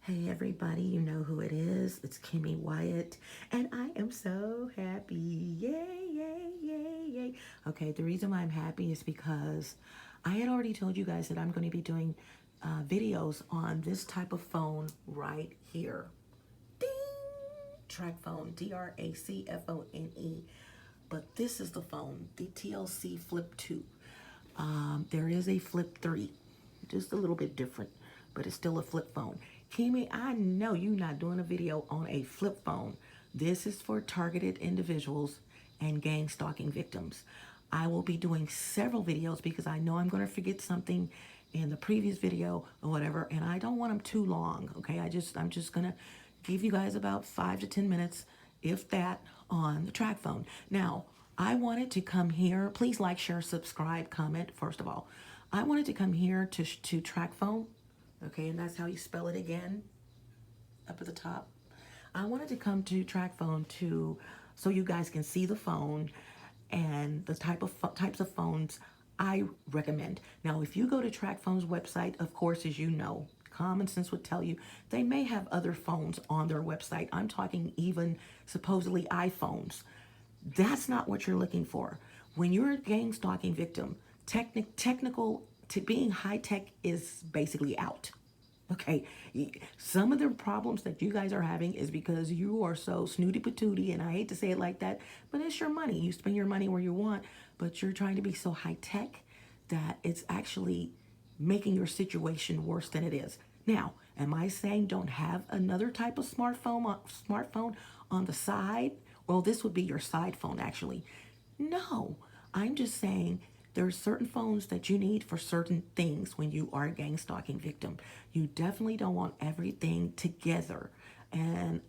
Hey everybody, you know who it is. It's Kimmy Wyatt, and I am so happy. Yay, yay, yay, yay. Okay, the reason why I'm happy is because I had already told you guys that I'm going to be doing videos on this type of phone right here. Ding! Tracfone, Tracfone. But this is the phone, the TLC Flip 2. There is a Flip 3, just a little bit different, but it's still a flip phone. Kimmy, I know you're not doing a video on a flip phone. This is for targeted individuals and gang stalking victims. I will be doing several videos because I know I'm going to forget something in the previous video or whatever, and I don't want them too long. Okay, I'm just going to give you guys about 5 to 10 minutes, if that, on the track phone. Now, I wanted to come here. Please like, share, subscribe, comment. First of all, I wanted to come here to track phone. Okay, and that's how you spell it again, up at the top. I wanted to come to Tracfone so you guys can see the phone and the types of phones I recommend. Now, if you go to Tracfone's website, of course, as you know, common sense would tell you they may have other phones on their website. I'm talking even supposedly iPhones. That's not what you're looking for. When you're a gang stalking victim, technical to being high tech is basically out. Okay, some of the problems that you guys are having is because you are so snooty patooty, and I hate to say it like that, but it's your money. You spend your money where you want, but you're trying to be so high tech that it's actually making your situation worse than it is. Now, am I saying don't have another type of smartphone on the side? Well, this would be your side phone actually. No, I'm just saying there are certain phones that you need for certain things when you are a gang stalking victim. You definitely don't want everything together. And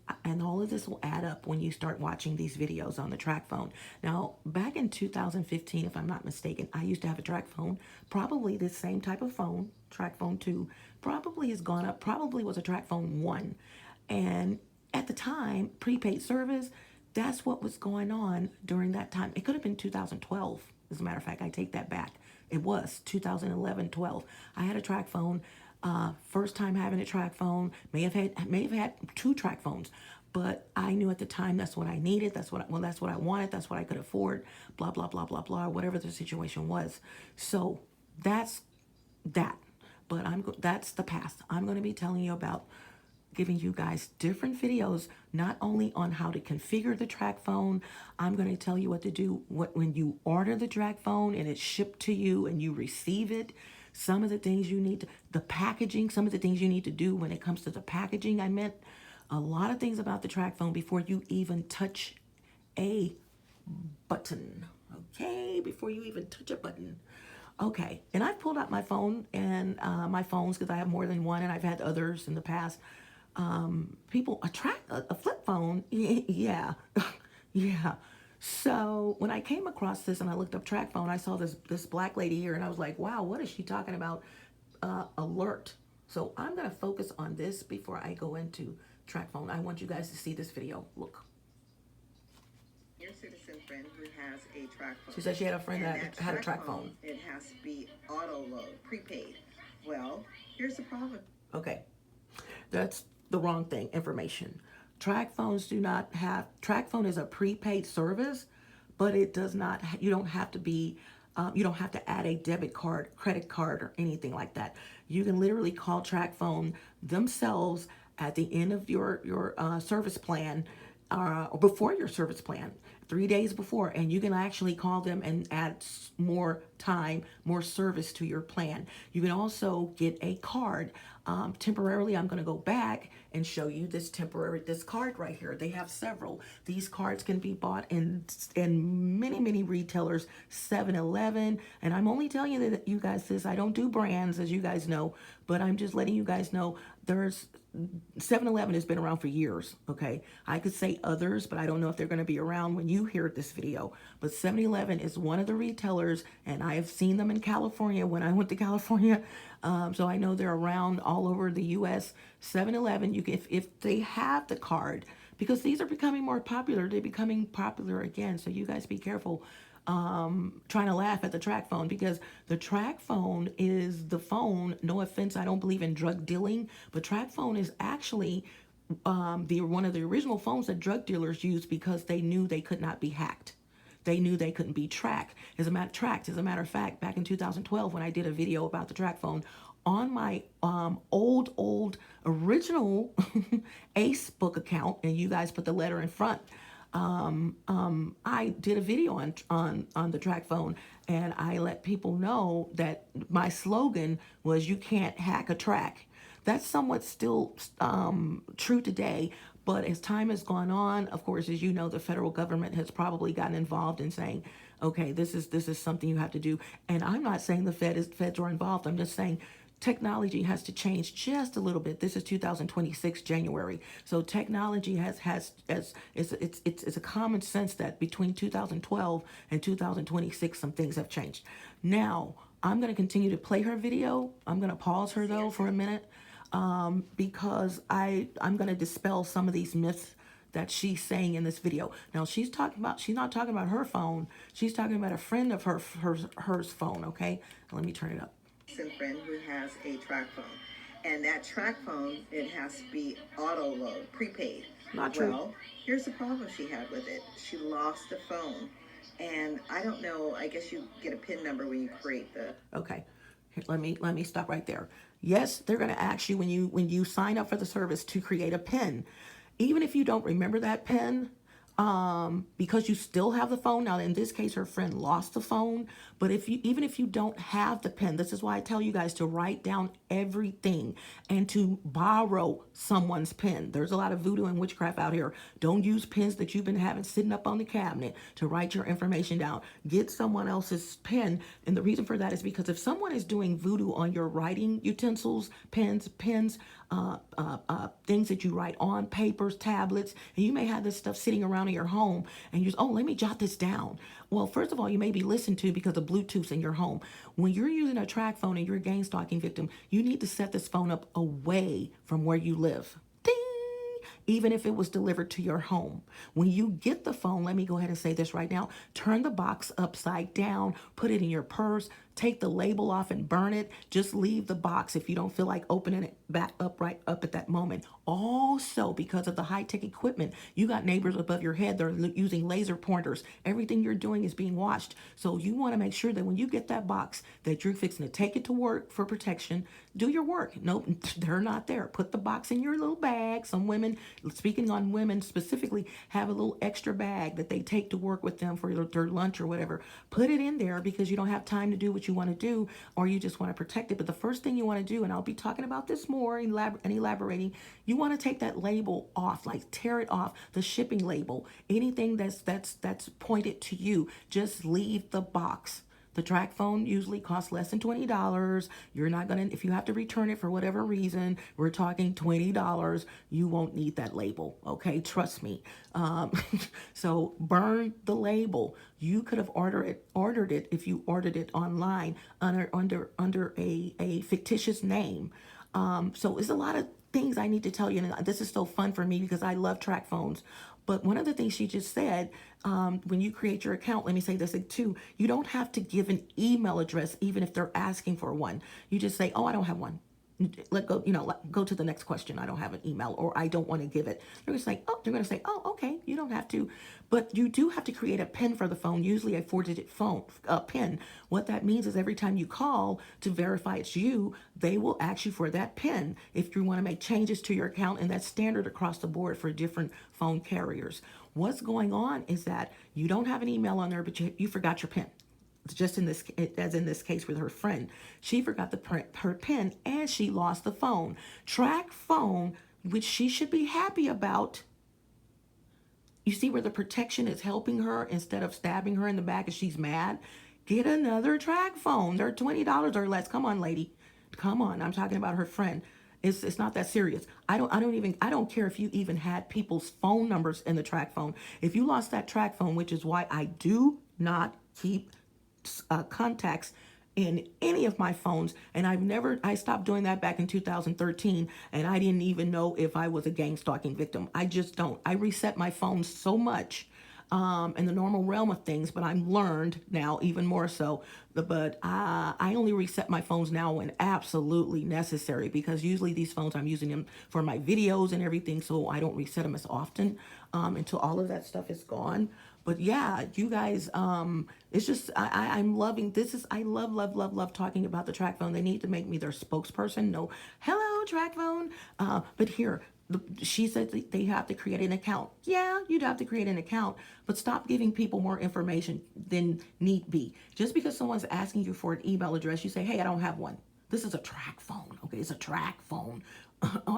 all of this will add up when you start watching these videos on the track phone. Now, back in 2015, if I'm not mistaken, I used to have a track phone, probably the same type of phone, track phone 2, probably has gone up, probably was a track phone 1. And at the time, prepaid service, that's what was going on during that time. It could have been 2012. As a matter of fact, I take that back. It was 2011, 12. I had a track phone. First time having a track phone. May have had 2 track phones, but I knew at the time that's what I needed. That's what I wanted. That's what I could afford. Blah blah blah blah blah. Whatever the situation was. So that's that. But that's the past. I'm going to be telling you about giving you guys different videos, not only on how to configure the track phone. I'm going to tell you what to do when you order the track phone and it's shipped to you and you receive it. Some of the things you need to, the packaging, some of the things you need to do when it comes to the packaging. I meant a lot of things about the track phone before you even touch a button. Okay, before you even touch a button. Okay, and I've pulled out my phone and my phones because I have more than one, and I've had others in the past. People a flip phone. Yeah. Yeah. So when I came across this and I looked up track phone, I saw this black lady here and I was like, wow, what is she talking about? Alert. So I'm going to focus on this before I go into track phone. I want you guys to see this video. Look. Your citizen friend who has a track phone. She said she had a friend that had a track phone. It has to be auto load, prepaid. Well, here's the problem. Okay. That's the wrong thing, information. Track phones do not have, track phone is a prepaid service, but it does not, you don't have to add a debit card, credit card, or anything like that. You can literally call track phone themselves at the end of your service plan, or before your service plan, 3 days before, and you can actually call them and add more time, more service to your plan. You can also get a card. Temporarily, I'm going to go back and show you this card right here. They have several. These cards can be bought in many retailers, 7-Eleven, and I'm only telling you guys this. I don't do brands, as you guys know, but I'm just letting you guys know there's 7-Eleven has been around for years, okay? I could say others, but I don't know if they're going to be around when you hear this video. But 7-Eleven is one of the retailers, and I have seen them in California when I went to California. So I know they're around all over the U.S. 7-Eleven, if they have the card, because these are becoming more popular, they're becoming popular again, so you guys be careful. trying to laugh at the track phone, because the track phone is the phone. No offense, I don't believe in drug dealing, but track phone is actually the one of the original phones that drug dealers used because they knew they could not be hacked. They knew they couldn't be tracked. As a matter of fact, back in 2012, when I did a video about the track phone on my old original Ace book account, and you guys put the letter in front. I did a video on the track phone, and I let people know that my slogan was "You can't hack a track." That's somewhat still true today, but as time has gone on, of course, as you know, the federal government has probably gotten involved in saying, okay, this is something you have to do. And I'm not saying the feds are involved. I'm just saying technology has to change just a little bit. This is 2026 January, so technology it's a common sense that between 2012 and 2026 some things have changed. Now I'm going to continue to play her video. I'm going to pause her though for a minute, because I'm going to dispel some of these myths that she's saying in this video. Now she's not talking about her phone. She's talking about a friend of hers phone. Okay, let me turn it up. Friend who has a track phone, and that track phone, it has to be auto load, prepaid. Not true. Well, here's the problem she had with it. She lost the phone, and I don't know, I guess you get a PIN number when you create the... Okay, here, let me stop right there. Yes, they're going to ask you when you sign up for the service to create a PIN. Even if you don't remember that PIN, because you still have the phone. Now, in this case, her friend lost the phone, but even if you don't have the PIN, this is why I tell you guys to write down everything and to borrow someone's PIN. There's a lot of voodoo and witchcraft out here. Don't use pins that you've been having sitting up on the cabinet to write your information down. Get someone else's PIN, and the reason for that is because if someone is doing voodoo on your writing utensils, pens, things that you write on, papers, tablets, and you may have this stuff sitting around in your home, and you just, oh, let me jot this down. Well, first of all, you may be listened to because of Bluetooth in your home. When you're using a track phone and you're a gang stalking victim, you need to set this phone up away from where you live. Ding! Even if it was delivered to your home. When you get the phone, let me go ahead and say this right now, turn the box upside down, put it in your purse, take the label off and burn it. Just leave the box if you don't feel like opening it back up right up at that moment. Also, because of the high-tech equipment, you got neighbors above your head. They're using laser pointers. Everything you're doing is being watched. So you want to make sure that when you get that box that you're fixing to take it to work for protection. Do your work. Nope, they're not there. Put the box in your little bag. Some women, speaking on women specifically, have a little extra bag that they take to work with them for their lunch or whatever. Put it in there because you don't have time to do what you want to do, or you just want to protect it. But the first thing you want to do, and I'll be talking about this more and elaborating, you want to take that label off, like tear it off, the shipping label, anything that's pointed to you. Just leave the box. The track phone usually costs less than $20. You're not going to, if you have to return it for whatever reason, we're talking $20. You won't need that label, okay? Trust me. So burn the label. You could have ordered it if you ordered it online under a fictitious name. So it's a lot of things I need to tell you, and this is so fun for me because I love track phones. But one of the things she just said, when you create your account, let me say this too, you don't have to give an email address even if they're asking for one. You just say, oh, I don't have one. Go to the next question. I don't have an email, or I don't want to give it. They're going to say, oh, okay, you don't have to. But you do have to create a PIN for the phone, usually a 4-digit PIN. What that means is every time you call to verify it's you, they will ask you for that PIN if you want to make changes to your account, and that's standard across the board for different phone carriers. What's going on is that you don't have an email on there, but you forgot your PIN. Just in this, as in this case with her friend, she forgot her PIN and she lost the phone. Track phone, which she should be happy about. You see where the protection is helping her instead of stabbing her in the back and she's mad? Get another track phone. They're $20 or less. Come on, lady. Come on. I'm talking about her friend. It's not that serious. I don't care if you even had people's phone numbers in the track phone. If you lost that track phone, which is why I do not keep contacts in any of my phones, and I stopped doing that back in 2013, and I didn't even know if I was a gang stalking victim. I just don't. I reset my phone so much in the normal realm of things, but I'm learned now even more so. But I only reset my phones now when absolutely necessary, because usually these phones I'm using them for my videos and everything, so I don't reset them as often until all of that stuff is gone. But yeah, you guys, it's just I'm loving this. Is I love talking about the track phone. They need to make me their spokesperson. No, hello track phone. But here, she said they have to create an account. Yeah, you'd have to create an account, but stop giving people more information than need be. Just because someone's asking you for an email address, you say, hey, I don't have one. This is a track phone. Okay, it's a track phone.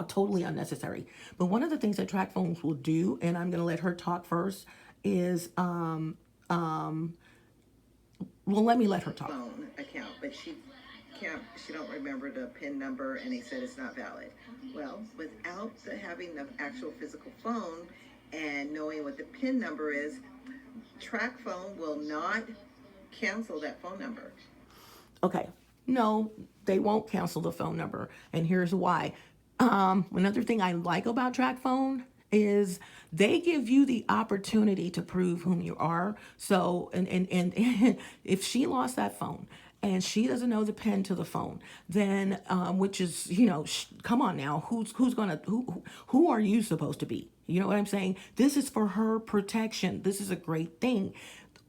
Totally unnecessary. But one of the things that track phones will do, and I'm going to let her talk first, is well, let me let her talk. Phone account, but she don't remember the PIN number, and they said it's not valid. Well, without having the actual physical phone and knowing what the PIN number is, track phone will not cancel that phone number. Okay, no, they won't cancel the phone number, and here's why. Another thing I like about track phone is they give you the opportunity to prove whom you are. So, and if she lost that phone and she doesn't know the pin to the phone, then which is, come on now, who's gonna who are you supposed to be? You know what I'm saying? This is for her protection. This is a great thing.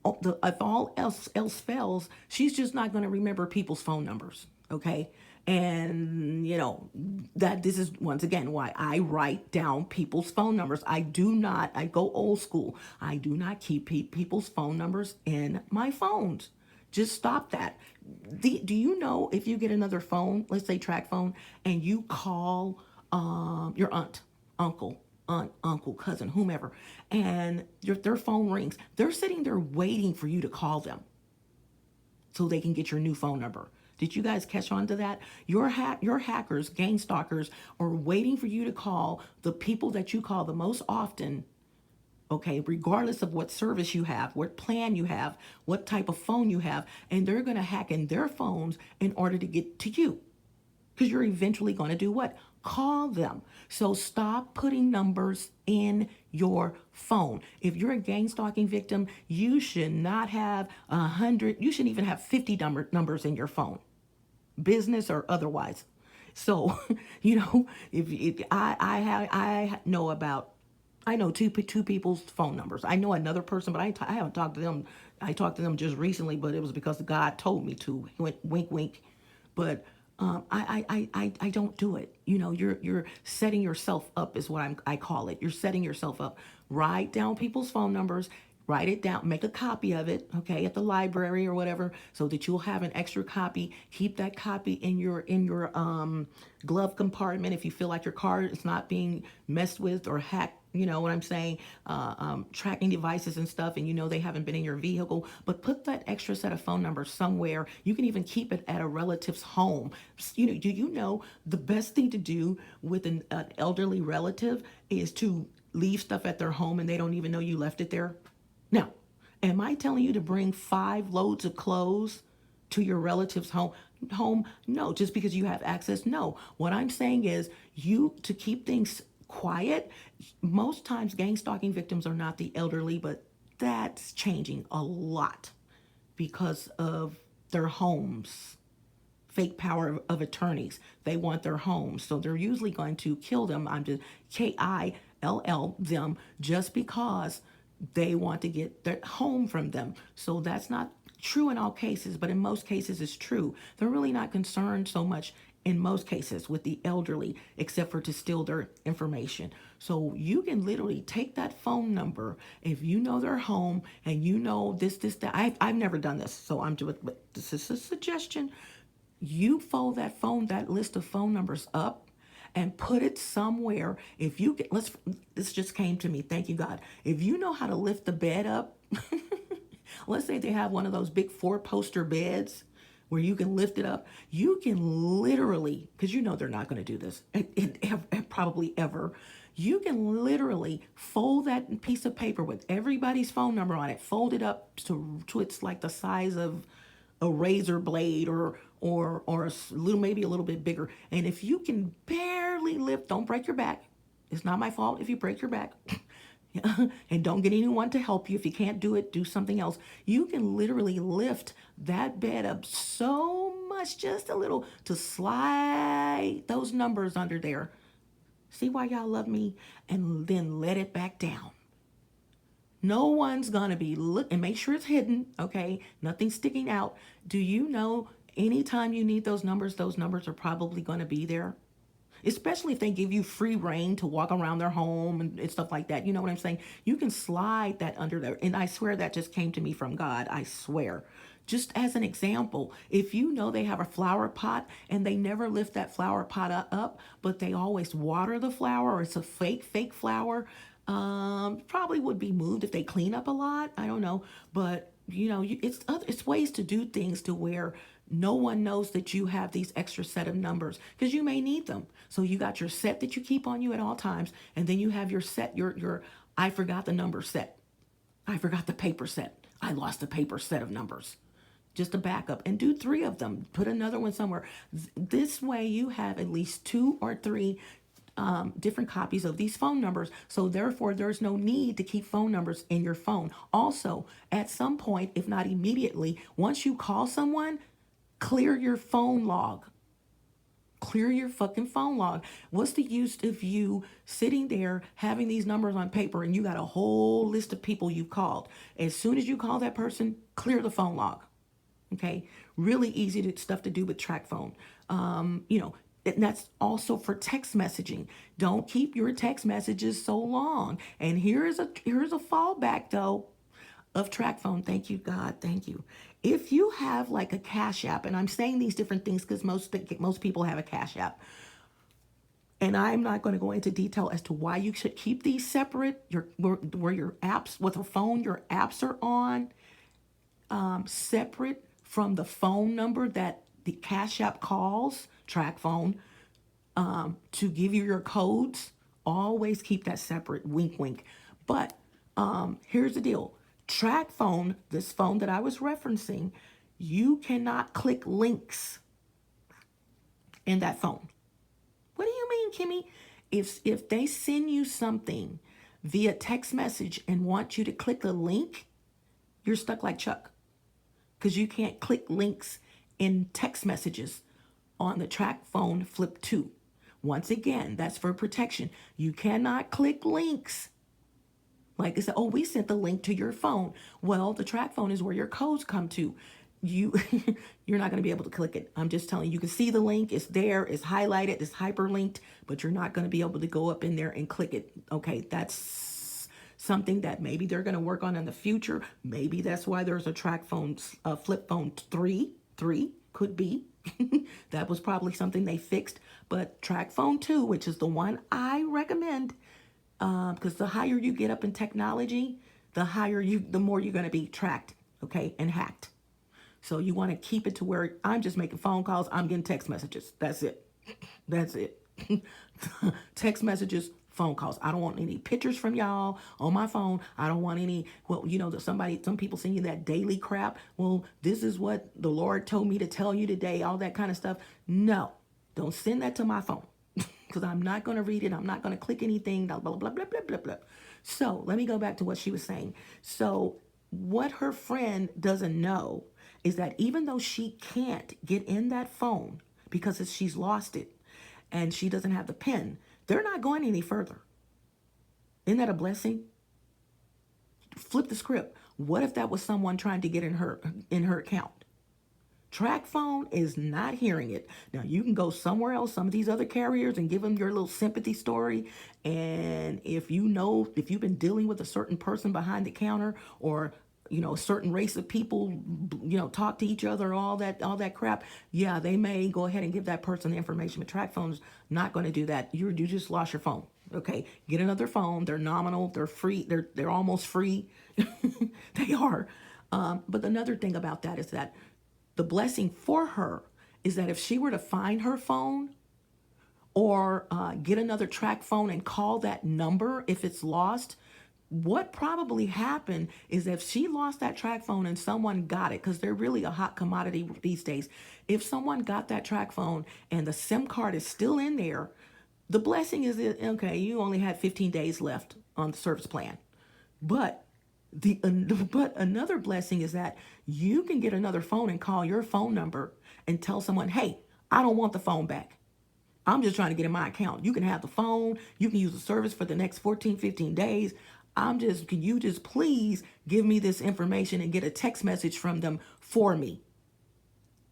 If all else fails, she's just not going to remember people's phone numbers. Okay. And that this is once again why I write down people's phone numbers. I go old school. I do not keep people's phone numbers in my phones. Just stop that. Do you know, if you get another phone, let's say track phone, and you call your uncle, cousin, whomever, and their phone rings, they're sitting there waiting for you to call them so they can get your new phone number. Did you guys catch on to that? Your hackers, gang stalkers, are waiting for you to call the people that you call the most often, okay, regardless of what service you have, what plan you have, what type of phone you have, and they're going to hack in their phones in order to get to you. Because you're eventually going to do what? Call them. So stop putting numbers in your phone. If you're a gang stalking victim, you should not have 100, you shouldn't even have 50 numbers in your phone, business or otherwise. So, if I know two people's phone numbers. I know another person, but I haven't talked to them. I talked to them just recently, but it was because God told me to. He went wink, wink. But I don't do it. You're setting yourself up is what I call it. You're setting yourself up. Write down people's phone numbers. Write it down. Make a copy of it, okay, at the library or whatever, so that you'll have an extra copy. Keep that copy in your glove compartment if you feel like your car is not being messed with or hacked. You know what I'm saying? Tracking devices and stuff, and they haven't been in your vehicle. But put that extra set of phone numbers somewhere. You can even keep it at a relative's home. Do you know the best thing to do with an elderly relative is to leave stuff at their home and they don't even know you left it there? Now, am I telling you to bring 5 loads of clothes to your relative's home? No, just because you have access? No. What I'm saying is to keep things quiet. Most times gang stalking victims are not the elderly, but that's changing a lot because of their homes. Fake power of attorneys. They want their homes. So they're usually going to kill them. I'm just KILL them just because they want to get their home from them. So that's not true in all cases, but in most cases it's true. They're really not concerned so much in most cases with the elderly, except for to steal their information. So you can literally take that phone number if you know their home and this, that. I've never done this, so I'm doing, but this is a suggestion. You fold that list of phone numbers up and put it somewhere. If you get, this just came to me, thank you God. If you know how to lift the bed up, let's say they have one of those big 4-poster beds where you can lift it up, you can literally, because they're not going to do this, probably ever, you can literally fold that piece of paper with everybody's phone number on it, fold it up to it's like the size of a razor blade or maybe a little bit bigger. And if you can barely lift, don't break your back. It's not my fault if you break your back. And don't get anyone to help you. If you can't do it, do something else. You can literally lift that bed up so much, just a little, to slide those numbers under there. See why y'all love me? And then let it back down. No one's gonna be look, and make sure it's hidden, okay? Nothing sticking out. Do you know anytime you need those numbers are probably gonna be there? Especially if they give you free reign to walk around their home and stuff like that. You know what I'm saying? You can slide that under there. And I swear that just came to me from God. I swear. Just as an example, if you know they have a flower pot and they never lift that flower pot up, but they always water the flower, or it's a fake flower, probably would be moved if they clean up a lot. I don't know. But, it's ways to do things to where no one knows that you have these extra set of numbers, because you may need them. So you got your set that you keep on you at all times, and then you have your set, your I forgot the number set. I forgot the paper set. I lost the paper set of numbers. Just a backup, and do 3 of them. Put another one somewhere. This way you have at least 2 or 3 different copies of these phone numbers. So therefore, there's no need to keep phone numbers in your phone. Also, at some point, if not immediately, once you call someone, clear your phone log. Clear your fucking phone log. What's the use of you sitting there having these numbers on paper and you got a whole list of people you've called? As soon as you call that person, clear the phone log. Okay? Really easy stuff to do with Tracfone. And that's also for text messaging. Don't keep your text messages so long. And here's a fallback though of Tracfone. Thank you, God. Thank you. If you have like a Cash App, and I'm saying these different things because most people have a Cash App, and I'm not going to go into detail as to why you should keep these separate. Where your apps with a phone, your apps are on, separate from the phone number that the Cash App calls, Tracfone, to give you your codes. Always keep that separate. Wink, wink. But here's the deal. Tracfone, this phone that I was referencing, you cannot click links in that phone. What do you mean, Kimmy? If they send you something via text message and want you to click a link, you're stuck like Chuck, because you can't click links in text messages on the Tracfone Flip 2. Once again, that's for protection. You cannot click links. Like I said, oh, we sent the link to your phone. Well, the Tracfone is where your codes come to. You're not going to be able to click it. I'm just telling you, you can see the link. It's there. It's highlighted. It's hyperlinked. But you're not going to be able to go up in there and click it. Okay, that's something that maybe they're going to work on in the future. Maybe that's why there's a Tracfone Flip Phone 3. Could be. That was probably something they fixed. But Tracfone 2, which is the one I recommend, because the higher you get up in technology, the more you're going to be tracked, okay, and hacked. So you want to keep it to where I'm just making phone calls, I'm getting text messages. That's it. Text messages, phone calls. I don't want any pictures from y'all on my phone. I don't want any, some people send you that daily crap. Well, this is what the Lord told me to tell you today, all that kind of stuff. No, don't send that to my phone. Because I'm not going to read it. I'm not going to click anything, blah, blah, blah, blah, blah, blah, blah. So let me go back to what she was saying. So what her friend doesn't know is that even though she can't get in that phone because she's lost it and she doesn't have the PIN, they're not going any further. Isn't that a blessing? Flip the script. What if that was someone trying to get in her account? Tracfone is not hearing it. Now, you can go somewhere else, some of these other carriers, and give them your little sympathy story. And if you've been dealing with a certain person behind the counter, or, a certain race of people, talk to each other, all that crap, yeah, they may go ahead and give that person the information. But Tracfone's not going to do that. You just lost your phone. Okay, get another phone. They're nominal. They're free. They're almost free. They are. But another thing about that is that the blessing for her is that if she were to find her phone or get another Tracfone and call that number if it's lost, what probably happened is if she lost that Tracfone and someone got it, because they're really a hot commodity these days, if someone got that Tracfone and the SIM card is still in there, the blessing is that, okay, you only had 15 days left on the service plan. But but another blessing is that you can get another phone and call your phone number and tell someone, hey, I don't want the phone back. I'm just trying to get in my account. You can have the phone. You can use the service for the next 14, 15 days. Can you just please give me this information and get a text message from them for me?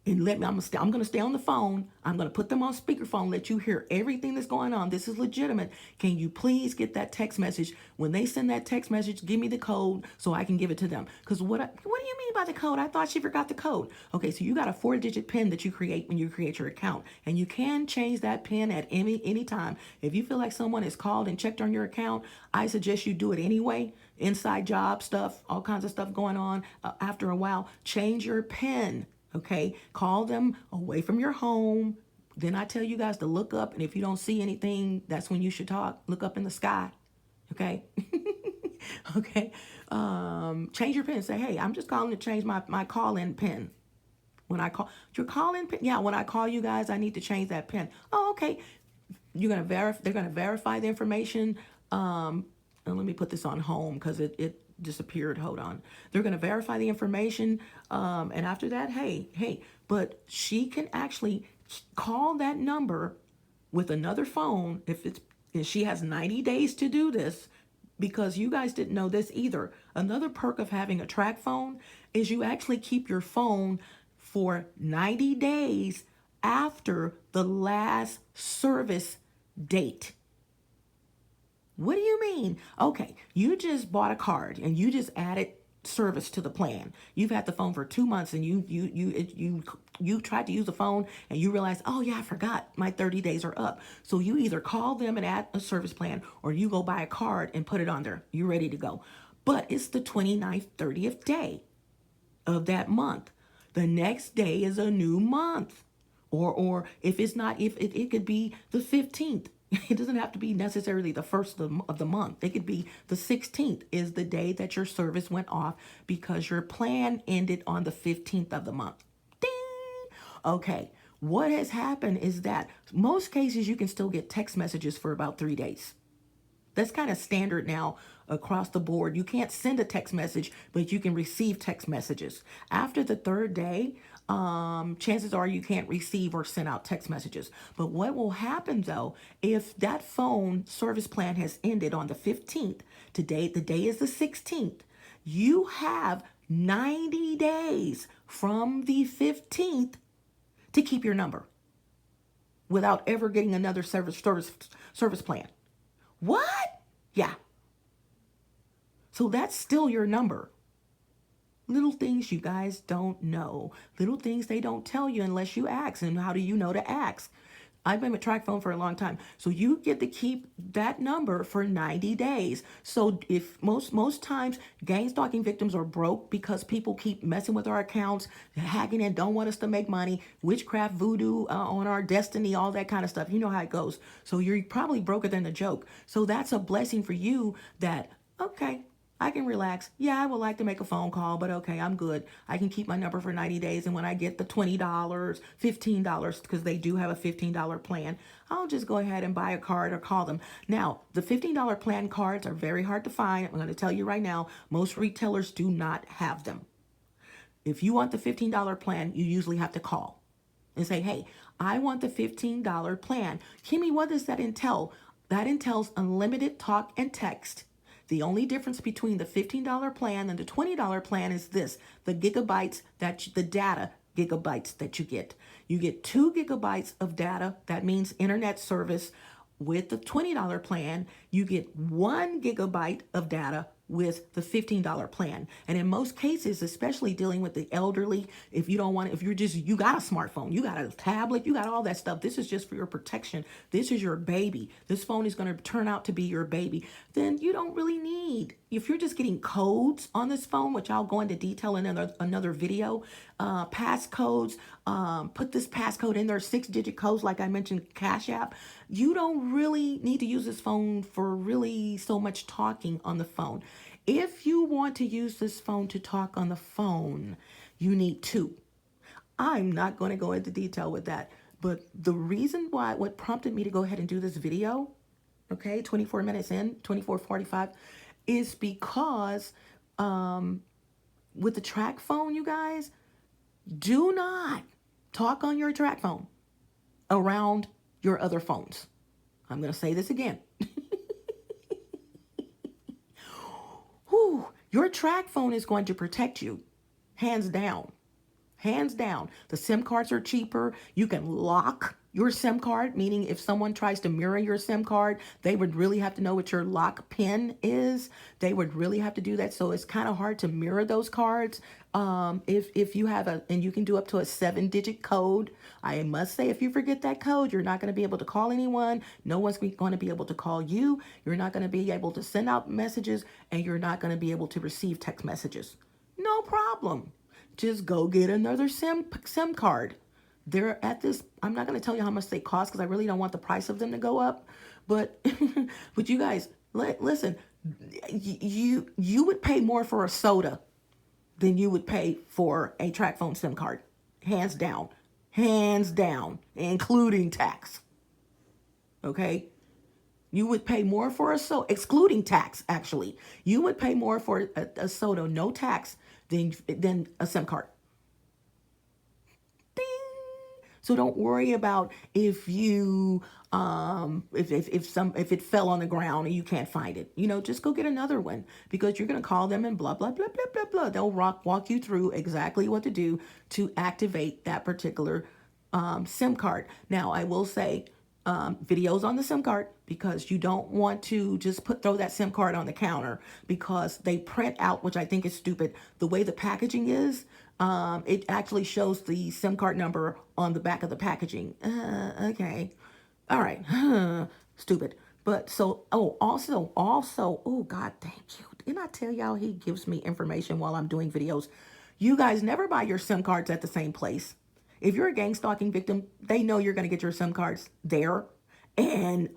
And let me, I'm going to stay on the phone. I'm going to put them on speakerphone, let you hear everything that's going on. This is legitimate. Can you please get that text message? When they send that text message, give me the code so I can give it to them. Because what do you mean by the code? I thought she forgot the code. Okay, so you got a 4-digit PIN that you create when you create your account. And you can change that PIN at any time. If you feel like someone has called and checked on your account, I suggest you do it anyway. Inside job stuff, all kinds of stuff going on. After a while, change your PIN. Okay, call them away from your home. Then I tell you guys to look up, and if you don't see anything, that's when you should talk. Look up in the sky. Okay. Okay. Change your pin. Say, hey, I'm just calling to change my call-in pin. When I call your call-in pin, yeah, when I call you guys, I need to change that pin. Oh, okay. They're gonna verify the information. And let me put this on home because it disappeared. Hold on. They're going to verify the information. And after that, hey, but she can actually call that number with another phone and she has 90 days to do this, because you guys didn't know this either. Another perk of having a track phone is you actually keep your phone for 90 days after the last service date. What do you mean? Okay, you just bought a card and you just added service to the plan. You've had the phone for 2 months and you tried to use the phone and you realized, oh yeah, I forgot my 30 days are up. So you either call them and add a service plan, or you go buy a card and put it on there. You're ready to go. But it's the 29th, 30th day of that month. The next day is a new month. Or if it's not, if it could be the 15th. It doesn't have to be necessarily the first of the month. It could be the 16th is the day that your service went off because your plan ended on the 15th of the month. Ding! Okay, what has happened is that most cases you can still get text messages for about 3 days. That's kind of standard now across the board. You can't send a text message, but you can receive text messages. After the 3rd day, chances are you can't receive or send out text messages. But what will happen though, if that phone service plan has ended on the 15th, today, the day is the 16th, you have 90 days from the 15th to keep your number without ever getting another service plan. What? Yeah. So that's still your number. Little things you guys don't know. Little things they don't tell you unless you ask. And how do you know to ask? I've been with Tracfone for a long time. So you get to keep that number for 90 days. So if most times gang stalking victims are broke because people keep messing with our accounts, hacking and don't want us to make money, witchcraft, voodoo on our destiny, all that kind of stuff. You know how it goes. So you're probably broker than a joke. So that's a blessing for you that, okay, I can relax. Yeah, I would like to make a phone call, but okay, I'm good. I can keep my number for 90 days. And when I get the $20, $15, because they do have a $15 plan, I'll just go ahead and buy a card or call them. Now, the $15 plan cards are very hard to find. I'm going to tell you right now, most retailers do not have them. If you want the $15 plan, you usually have to call and say, hey, I want the $15 plan. Kimmy, what does that entail? That entails unlimited talk and text. The only difference between the $15 plan and the $20 plan is this: the gigabytes the data gigabytes that you get. You get 2 gigabytes of data. That means internet service. With the $20 plan, you get 1 gigabyte of data with the $15 plan. And in most cases, especially dealing with the elderly, if you got a smartphone, you got a tablet, you got all that stuff. This is just for your protection. This is your baby. This phone is going to turn out to be your baby. Then you don't really need, if you're just getting codes on this phone, which I'll go into detail in another video, passcodes, put this passcode in there, 6-digit codes, like I mentioned, Cash App. You don't really need to use this phone for really so much talking on the phone. If you want to use this phone to talk on the phone, you need 2. I'm not going to go into detail with that, but the reason why, what prompted me to go ahead and do this video okay, 24 minutes in, 24:45, is because with the track phone, you guys, do not talk on your track phone around your other phones. I'm going to say this again. Whew, your track phone is going to protect you, hands down. Hands down. The SIM cards are cheaper. You can lock your SIM card, meaning if someone tries to mirror your SIM card, they would really have to know what your lock pin is. They would really have to do that. So it's kind of hard to mirror those cards. If you have and you can do up to a 7-digit code. I must say, if you forget that code, you're not going to be able to call anyone. No one's going to be able to call you. You're not going to be able to send out messages, and you're not going to be able to receive text messages. No problem. Just go get another SIM card. They're at this. I'm not going to tell you how much they cost because I really don't want the price of them to go up. But but you guys, listen. You would pay more for a soda than you would pay for a Tracfone SIM card, hands down, including tax. Okay. You would pay more for a soda, excluding tax, actually. You would pay more for a soda, no tax, than a SIM card. Ding. So don't worry about if you if it fell on the ground and you can't find it. Just go get another one because you're gonna call them and blah blah blah blah blah blah. They'll walk you through exactly what to do to activate that particular SIM card. Now I will say videos on the SIM card because you don't want to just throw that SIM card on the counter because they print out, which I think is stupid. The way the packaging is, it actually shows the SIM card number on the back of the packaging. Okay. All right. Stupid. But so, also, oh God, thank you. Didn't I tell y'all he gives me information while I'm doing videos? You guys never buy your SIM cards at the same place. If you're a gang stalking victim, they know you're going to get your SIM cards there. And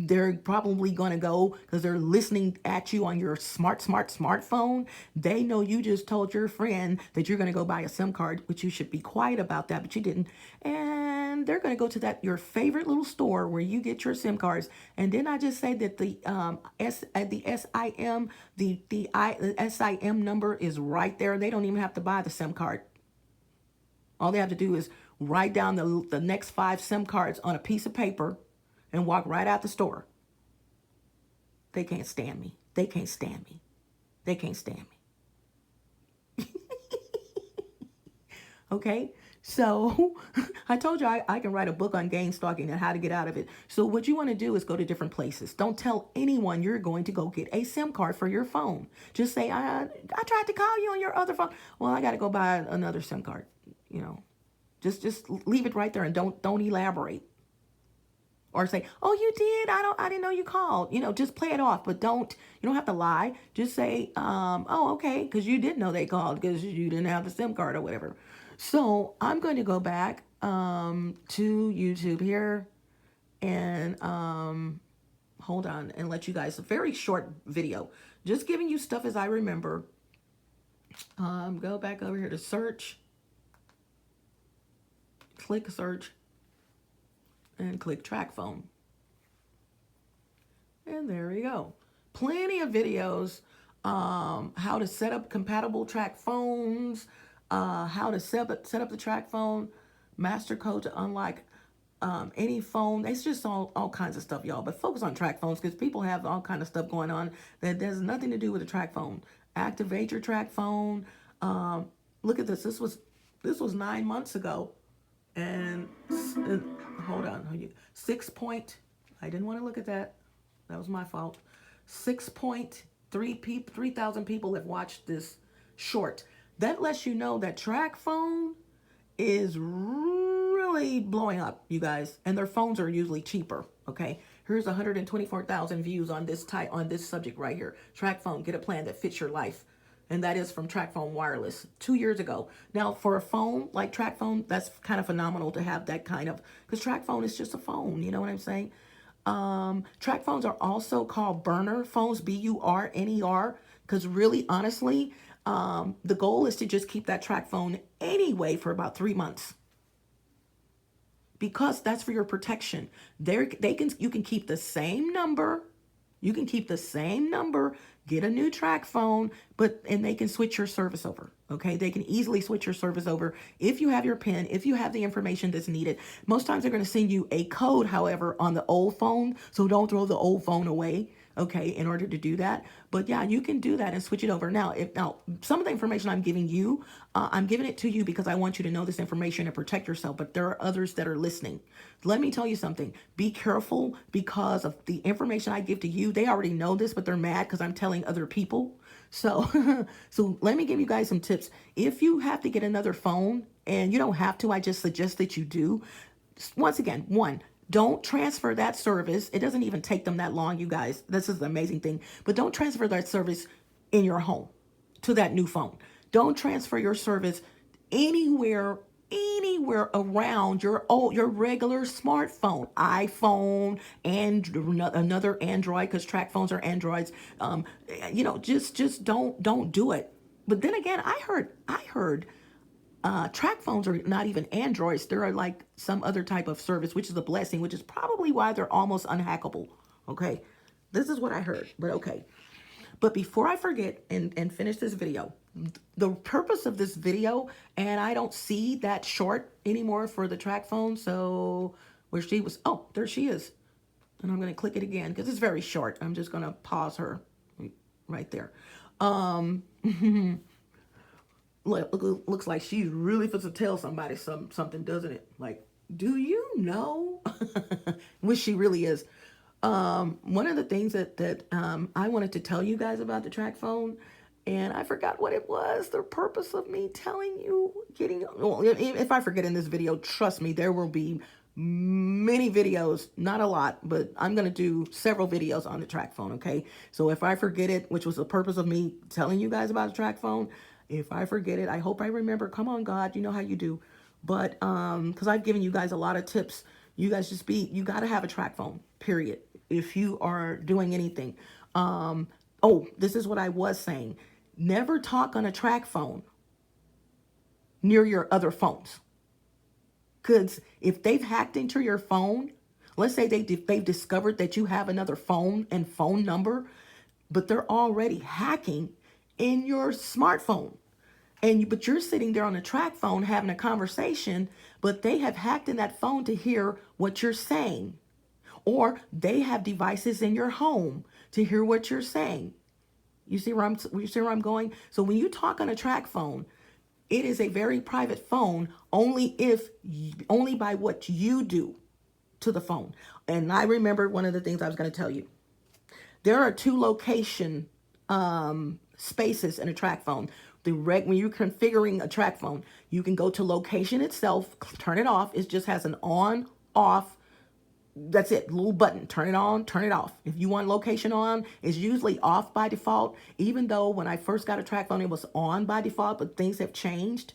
they're probably going to go because they're listening at you on your smartphone. They know you just told your friend that you're going to go buy a SIM card, which you should be quiet about that, but you didn't. And they're going to go to your favorite little store where you get your SIM cards. And then I just say that the SIM number is right there. They don't even have to buy the SIM card. All they have to do is write down the next 5 SIM cards on a piece of paper and walk right out the store. They can't stand me. They can't stand me. They can't stand me. Okay? So I told you I can write a book on gang stalking and how to get out of it. So what you want to do is go to different places. Don't tell anyone you're going to go get a SIM card for your phone. Just say, I tried to call you on your other phone. Well, I got to go buy another SIM card. Just leave it right there and don't elaborate. Or say, oh, you did. I didn't know you called. Just play it off, but you don't have to lie. Just say, oh, okay, because you did know they called because you didn't have the SIM card or whatever. So I'm going to go back to YouTube here and hold on and let you guys a very short video, just giving you stuff as I remember. Go back over here to search. Click search and click Tracfone. And there we go. Plenty of videos. How to set up compatible Tracfones, how to set up the Tracfone, master code to unlock any phone. It's just all kinds of stuff, y'all. But focus on Tracfones because people have all kind of stuff going on that has nothing to do with the Tracfone. Activate your Tracfone. Look at this. This was 9 months ago. And hold on, 6 I didn't want to look at that. That was my fault. 3,000 people have watched this short. That lets you know that Tracfone is really blowing up, you guys. And their phones are usually cheaper. Okay, here's 124,000 views on this subject right here. Tracfone, get a plan that fits your life. And that is from Tracfone Wireless 2 years ago. Now, for a phone like Tracfone, that's kind of phenomenal to have that kind of, because Tracfone is just a phone, you know what I'm saying? Tracfones are also called burner phones, BURNER, because really, honestly, the goal is to just keep that Tracfone anyway for about 3 months. because that's for your protection. You can keep the same number. You can keep the same number, get a new track phone, and they can switch your service over. Okay, they can easily switch your service over if you have your PIN, if you have the information that's needed. Most times they're going to send you a code, however, on the old phone. So don't throw the old phone away, okay, in order to do that. But yeah, you can do that and switch it over. Now, some of the information I'm giving you, I'm giving it to you because I want you to know this information and protect yourself. But there are others that are listening. Let me tell you something. Be careful because of the information I give to you. They already know this, but they're mad because I'm telling other people. So, so let me give you guys some tips. If you have to get another phone, and you don't have to, I just suggest that you do. Once again, one, don't transfer that service. It doesn't even take them that long, you guys. This is the amazing thing. But don't transfer that service in your home to that new phone. Don't transfer your service anywhere around your regular smartphone, iPhone, and another Android, because track phones are Androids. Just don't do it. But then again, I heard track phones are not even Androids. They're like some other type of service, which is a blessing, which is probably why they're almost unhackable. Okay, this is what I heard. But okay. But before I forget and finish this video, the purpose of this video, and I don't see that short anymore for the track phone. So where she was, oh, there she is. And I'm going to click it again because it's very short. I'm just going to pause her right there. Looks like she's really supposed to tell somebody something, doesn't it? Like, do you know? Which she really is. One of the things that I wanted to tell you guys about the track phone, and I forgot what it was. The purpose of me telling you, if I forget in this video, trust me, there will be many videos, not a lot, but I'm going to do several videos on the track phone. Okay. So if I forget it, which was the purpose of me telling you guys about the track phone, if I forget it, I hope I remember. Come on, God, you know how you do. But, cause I've given you guys a lot of tips. You guys you got to have a track phone, period. If you are doing anything. This is what I was saying. Never talk on a track phone near your other phones. Because if they've hacked into your phone, let's say they've discovered that you have another phone and phone number, but they're already hacking in your smartphone. But you're sitting there on a track phone having a conversation, but they have hacked in that phone to hear what you're saying. Or they have devices in your home to hear what you're saying. You see where I'm going? So when you talk on a track phone, it is a very private phone only by what you do to the phone. And I remember one of the things I was going to tell you. There are 2 location spaces in a track phone. When you're configuring a track phone, you can go to location itself, turn it off. It just has an on, off. That's it, little button, turn it on, turn it off. If you want location on, it's usually off by default, even though when I first got a track phone, it was on by default, but things have changed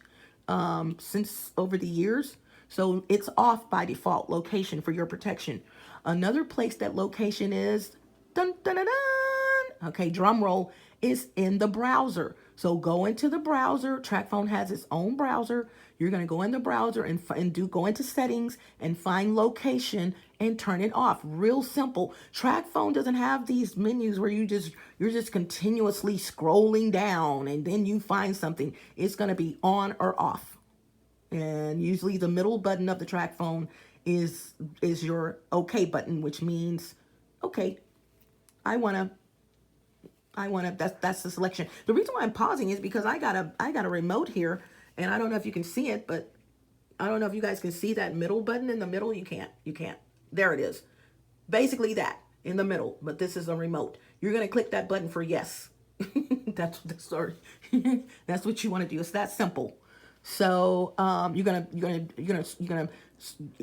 since over the years. So it's off by default, location, for your protection. Another place that location is, dun, dun, dun, dun, okay, drum roll, is in the browser. So go into the browser. TrackPhone has its own browser. You're going to go in the browser and go into settings and find location and turn it off. Real simple. TrackPhone doesn't have these menus where you're just continuously scrolling down and then you find something. It's going to be on or off. And usually the middle button of the TrackPhone is your OK button, which means, okay, I want to, that's the selection. The reason why I'm pausing is because I got a remote here, and I don't know if you can see it, but I don't know if you guys can see that middle button in the middle. You can't. There it is. Basically that in the middle, but this is a remote. You're going to click that button for yes. That's what you want to do. It's that simple. So you're gonna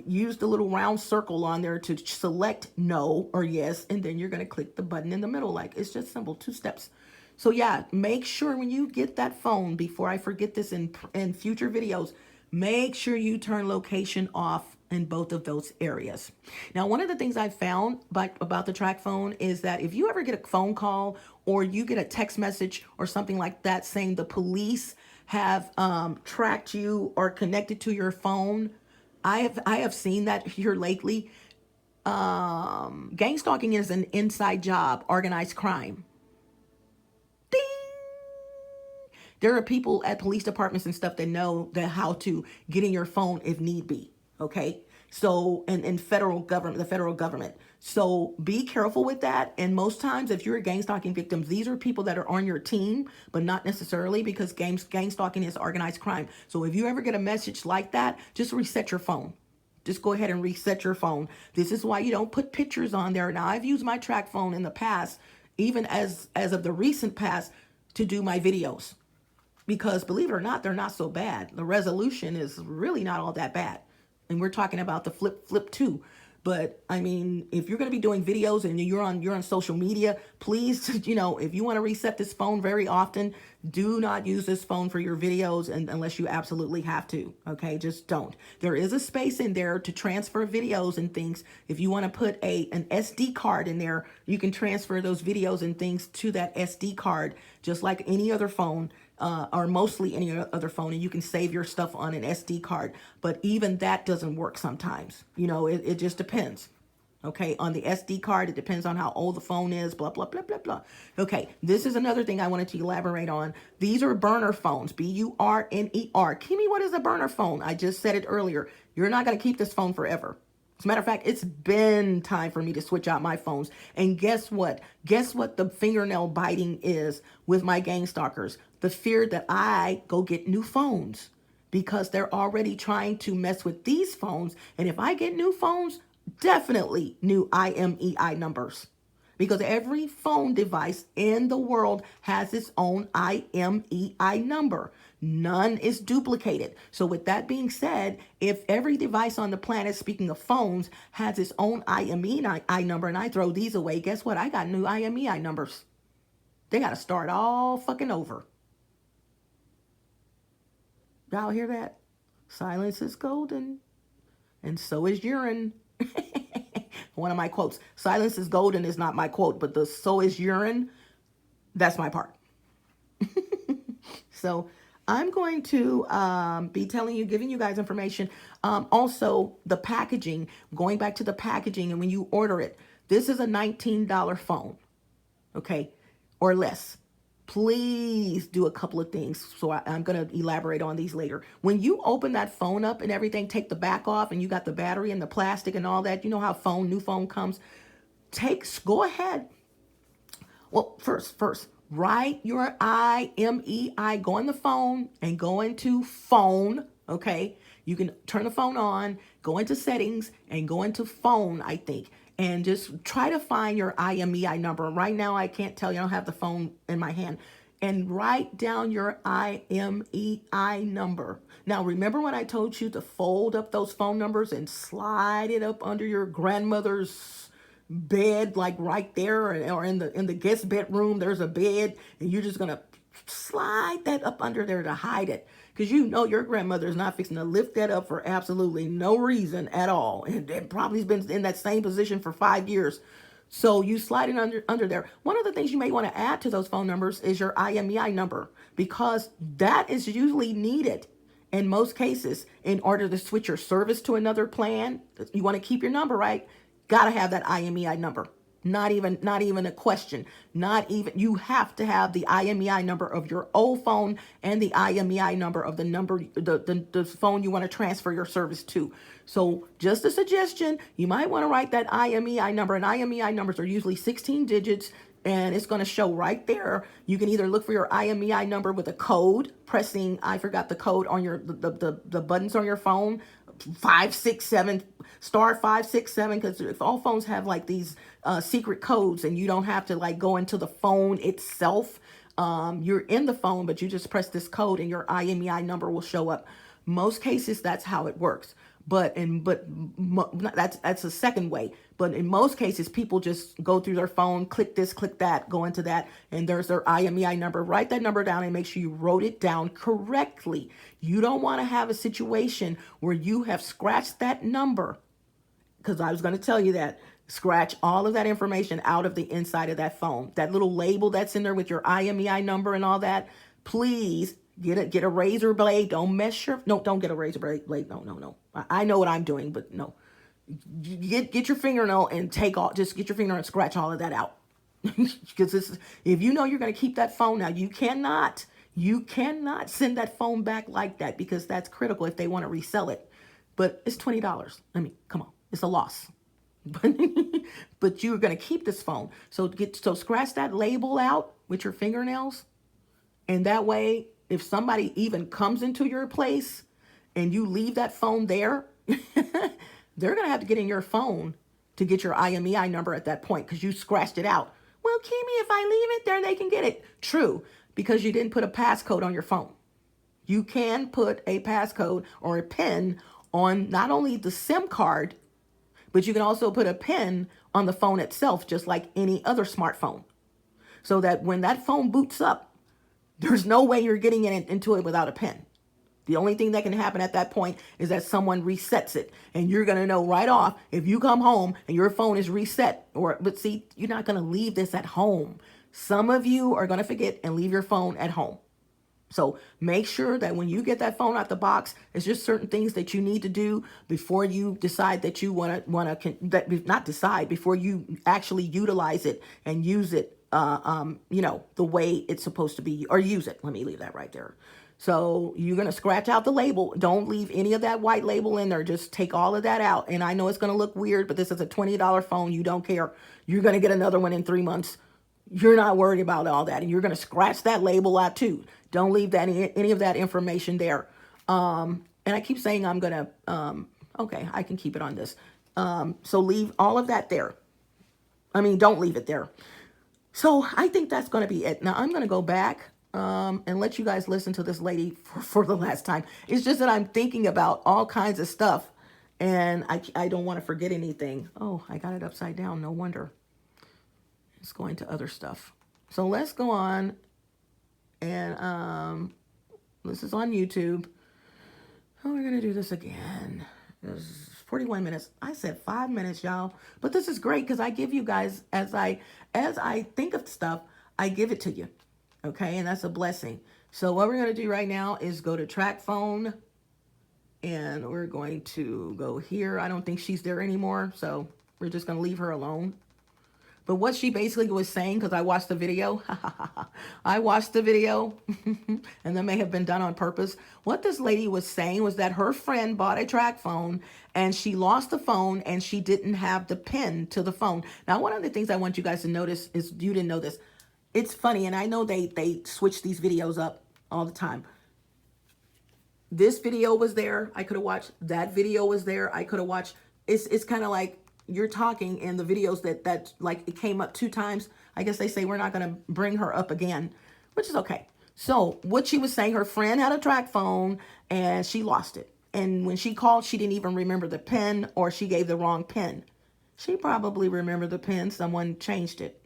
use the little round circle on there to select no or yes, and then you're gonna click the button in the middle. Like, it's just simple, 2 steps. So yeah, make sure when you get that phone, before I forget this in future videos, make sure you turn location off in both of those areas. Now, one of the things I found about the track phone is that if you ever get a phone call or you get a text message or something like that saying the police have tracked you or connected to your phone, I have seen that here lately. Gang stalking is an inside job, organized crime. Ding! There are people at police departments and stuff that know that how to get in your phone if need be. Okay. So, and federal government, the federal government. So be careful with that. And most times, if you're a gang stalking victim, these are people that are on your team, but not necessarily, because gang stalking is organized crime. So if you ever get a message like that, just reset your phone. Just go ahead and reset your phone. This is why you don't put pictures on there. Now, I've used my track phone in the past, even as of the recent past, to do my videos, because believe it or not, they're not so bad. The resolution is really not all that bad. And we're talking about the flip 2. But I mean, if you're going to be doing videos and you're on social media, please, if you want to reset this phone very often, do not use this phone for your videos, and unless you absolutely have to. Okay, just don't. There is a space in there to transfer videos and things. If you want to put an SD card in there, you can transfer those videos and things to that SD card, just like any other phone. Or mostly any other phone, and you can save your stuff on an SD card. But even that doesn't work sometimes. It just depends. Okay, on the SD card, it depends on how old the phone is, blah, blah, blah, blah, blah. Okay, this is another thing I wanted to elaborate on. These are burner phones, BURNER. Kimmy, what is a burner phone? I just said it earlier. You're not going to keep this phone forever. As a matter of fact, it's been time for me to switch out my phones. And guess what? Guess what the fingernail biting is with my gang stalkers? The fear that I go get new phones, because they're already trying to mess with these phones. And if I get new phones, definitely new IMEI numbers. Because every phone device in the world has its own IMEI number. None is duplicated. So with that being said, if every device on the planet, speaking of phones, has its own IMEI number, and I throw these away, guess what? I got new IMEI numbers. They got to start all fucking over. Y'all hear that? Silence is golden, and so is urine. One of my quotes. Silence is golden is not my quote, but the so is urine, that's my part. So I'm going to be giving you guys information. Also, the packaging, going back to the packaging, and when you order it, this is a $19 phone, okay, or less. Please do a couple of things. So I'm going to elaborate on these later. When you open that phone up and everything, take the back off, and you got the battery and the plastic and all that. You know how new phone comes. Go ahead. Well, first, write your IMEI. Go on the phone and go into phone. Okay. You can turn the phone on, go into settings, and go into phone, I think. And just try to find your IMEI number. Right now, I can't tell you. I don't have the phone in my hand. And write down your IMEI number. Now, remember when I told you to fold up those phone numbers and slide it up under your grandmother's bed, like right there, or in the guest bedroom, there's a bed, and you're just going to slide that up under there to hide it. Because your grandmother is not fixing to lift that up for absolutely no reason at all. And it probably has been in that same position for 5 years. So you slide it under there. One of the things you may want to add to those phone numbers is your IMEI number, because that is usually needed in most cases in order to switch your service to another plan. You want to keep your number, right? Got to have that IMEI number. Not even a question. You have to have the IMEI number of your old phone and the IMEI number of the phone you want to transfer your service to. So just a suggestion, you might want to write that IMEI number, and IMEI numbers are usually 16 digits, and it's going to show right there. You can either look for your IMEI number with a code, pressing, I forgot the code on the buttons on your phone, 567 star 567, because if all phones have like these secret codes, and you don't have to like go into the phone itself. You're in the phone, but you just press this code and your IMEI number will show up. Most cases, that's how it works. That's a second way. But in most cases, people just go through their phone, click this, click that, go into that, and there's their IMEI number. Write that number down and make sure you wrote it down correctly. You don't want to have a situation where you have scratched that number, because I was going to tell you that. Scratch all of that information out of the inside of that phone. That little label that's in there with your IMEI number and all that, please Get a razor blade. Don't don't get a razor blade. No. I know what I'm doing, but no. Get your fingernail and just get your fingernail and scratch all of that out. Because if you know you're going to keep that phone, now you cannot send that phone back like that, because that's critical if they want to resell it. But it's $20. I mean, come on, it's a loss. But you're going to keep this phone. So scratch that label out with your fingernails. And that way, if somebody even comes into your place and you leave that phone there, they're going to have to get in your phone to get your IMEI number at that point, because you scratched it out. Well, Kimmy, if I leave it there, they can get it. True, because you didn't put a passcode on your phone. You can put a passcode or a PIN on not only the SIM card, but you can also put a PIN on the phone itself, just like any other smartphone. So that when that phone boots up, there's no way you're getting into it without a PIN. The only thing that can happen at that point is that someone resets it. And you're going to know right off if you come home and your phone is reset. But see, you're not going to leave this at home. Some of you are going to forget and leave your phone at home. So make sure that when you get that phone out the box, it's just certain things that you need to do before you decide that you before you actually utilize it and use it, the way it's supposed to be, or use it. Let me leave that right there. So you're going to scratch out the label. Don't leave any of that white label in there. Just take all of that out. And I know it's going to look weird, but this is a $20 phone. You don't care. You're going to get another one in 3 months. You're not worried about all that. And you're going to scratch that label out too. Don't leave any of that information there. And I keep saying I'm going to, okay, I can keep it on this. So leave all of that there. I mean, don't leave it there. So I think that's going to be it. Now I'm going to go back and let you guys listen to this lady for the last time. It's just that I'm thinking about all kinds of stuff, and I don't want to forget anything. Oh, I got it upside down. No wonder. It's going to other stuff. So let's go on, and this is on YouTube. Oh, we're going to do this again. It's 41 minutes. I said 5 minutes, y'all. But this is great because I give you guys, as I think of stuff, I give it to you. Okay, and that's a blessing. So what we're going to do right now is go to Tracfone, and we're going to go here. I don't think she's there anymore, so we're just going to leave her alone. But what she basically was saying, because I watched the video, I watched the video, and that may have been done on purpose. What this lady was saying was that her friend bought a Tracfone, and she lost the phone, and she didn't have the PIN to the phone. Now, one of the things I want you guys to notice is, you didn't know this. It's funny, and I know they switch these videos up all the time. This video was there. I could have watched. That video was there. I could have watched. It's kind of like you're talking, and the videos that like it came up 2 times. I guess they say we're not going to bring her up again, which is okay. So what she was saying, her friend had a Tracfone, and she lost it. And when she called, she didn't even remember the PIN, or she gave the wrong PIN. She probably remembered the PIN. Someone changed it.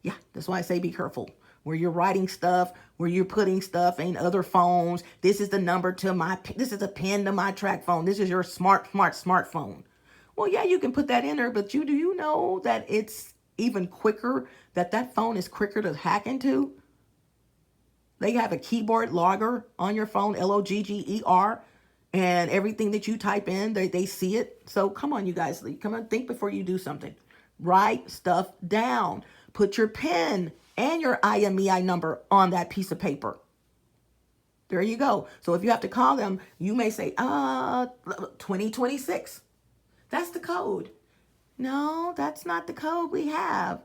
Yeah, that's why I say be careful. Where you're writing stuff, where you're putting stuff in other phones. This is the number to this is a PIN to my Tracfone. This is your smartphone. Well, yeah, you can put that in there, but do you know that it's even quicker, that phone is quicker to hack into? They have a keyboard logger on your phone, LOGGER, and everything that you type in, they see it. So come on, you guys, come on, think before you do something. Write stuff down. Put your PIN and your IMEI number on that piece of paper. There you go. So if you have to call them, you may say, 2026. That's the code. No, that's not the code we have.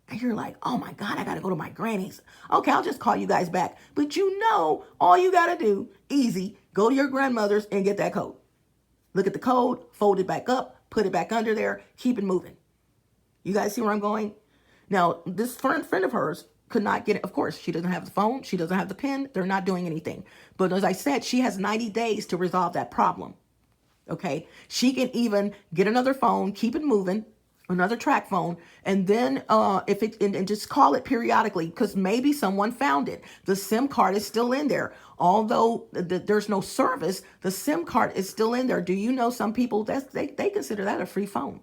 And you're like, oh my God, I got to go to my granny's. Okay, I'll just call you guys back. But you know, all you got to do, easy, go to your grandmother's and get that code. Look at the code, fold it back up, put it back under there, keep it moving. You guys see where I'm going? Now, this friend of hers could not get it. Of course, she doesn't have the phone. She doesn't have the PIN. They're not doing anything. But as I said, she has 90 days to resolve that problem. Okay? She can even get another phone, keep it moving, another Tracfone, and then and just call it periodically, because maybe someone found it. The SIM card is still in there. Although there's no service, the SIM card is still in there. Do you know some people, they consider that a free phone?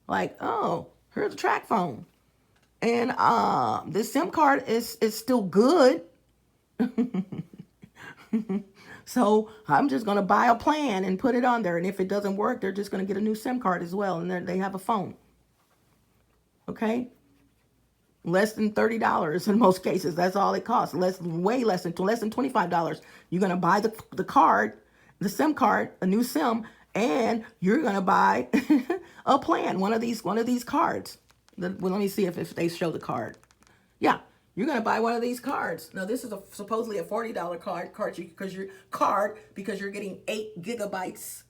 Like, oh, here's a Tracfone. And the SIM card is still good. So I'm just going to buy a plan and put it on there. And if it doesn't work, they're just going to get a new SIM card as well. And then they have a phone. Okay? Less than $30 in most cases. That's all it costs. Way less than $25. You're going to buy the card, the SIM card, a new SIM, and you're going to buy a plan, one of these cards. Well, let me see if they show the card. Yeah, you're going to buy one of these cards. Now, this is supposedly a $40 card because you're getting 8 gigabytes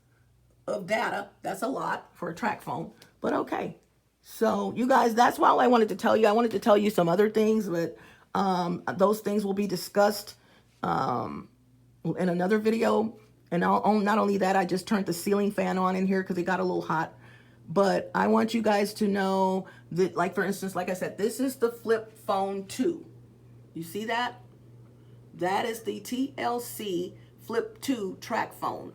of data. That's a lot for a track phone, but okay. So you guys, that's all I wanted to tell you. I wanted to tell you some other things, but those things will be discussed in another video. And not only that, I just turned the ceiling fan on in here because it got a little hot. But I want you guys to know that, like, for instance, like I said, this is the Flip Phone 2. You see that? That is the TLC Flip 2 track phone.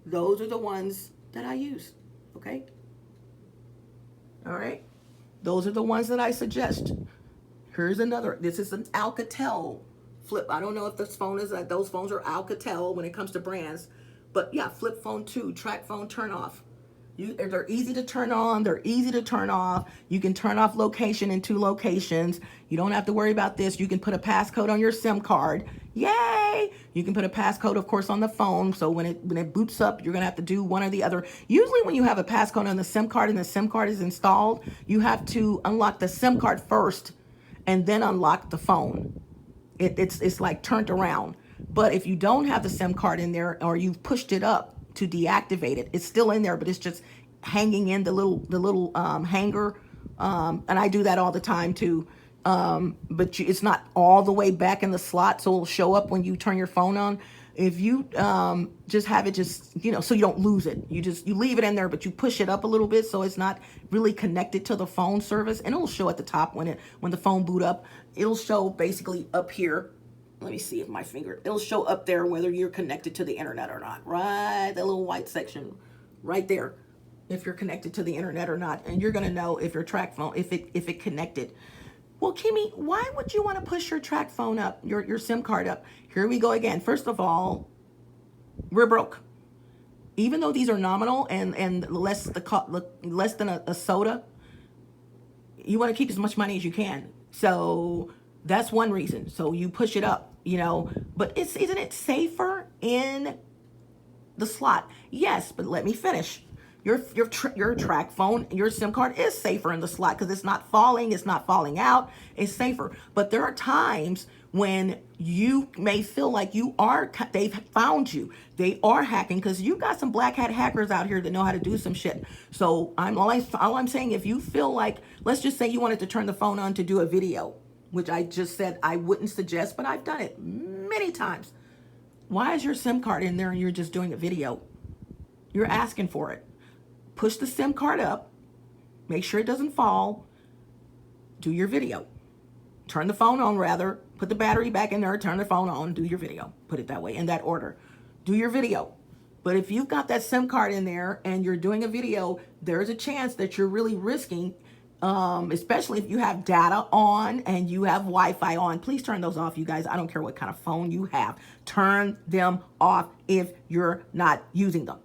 Those are the ones that I use, okay? All right? Those are the ones that I suggest. Here's another. This is an Alcatel Flip. I don't know if those phones are Alcatel when it comes to brands. But yeah, Flip Phone 2, track phone turn off. They're easy to turn on. They're easy to turn off. You can turn off location in 2 locations. You don't have to worry about this. You can put a passcode on your SIM card. Yay! You can put a passcode, of course, on the phone. So when it boots up, you're going to have to do one or the other. Usually when you have a passcode on the SIM card and the SIM card is installed, you have to unlock the SIM card first and then unlock the phone. It's like turned around. But if you don't have the SIM card in there or you've pushed it up to deactivate it, it's still in there, but it's just hanging in the little hanger. And I do that all the time too. But it's not all the way back in the slot, so it'll show up when you turn your phone on. If you just have it so you don't lose it, you leave it in there, but you push it up a little bit so it's not really connected to the phone service, and it'll show at the top when the phone boot up. It'll show basically up here. Let me see if my finger, it'll show up there whether you're connected to the internet or not, right? That little white section right there, if you're connected to the internet or not. And you're going to know if your track phone, if it connected. Well, Kimmy, why would you want to push your track phone up, your SIM card up? Here we go again. First of all, we're broke. Even though these are nominal and less than a soda, you want to keep as much money as you can. So that's one reason. So you push it up, but isn't it safer in the slot? Yes, but let me finish. Your track phone, your SIM card is safer in the slot because it's not falling out. It's safer. But there are times when you may feel like they've found you. They are hacking because you got some black hat hackers out here that know how to do some shit. So all I'm saying, if you feel like, let's just say you wanted to turn the phone on to do a video, which I just said I wouldn't suggest, but I've done it many times. Why is your SIM card in there and you're just doing a video? You're asking for it. Push the SIM card up, make sure it doesn't fall, do your video. Turn the phone on rather, put the battery back in there, turn the phone on, do your video. Put it that way, in that order. Do your video. But if you've got that SIM card in there and you're doing a video, there's a chance that you're really risking, especially if you have data on and you have Wi-Fi on. Please turn those off, you guys. I don't care what kind of phone you have. Turn them off if you're not using them.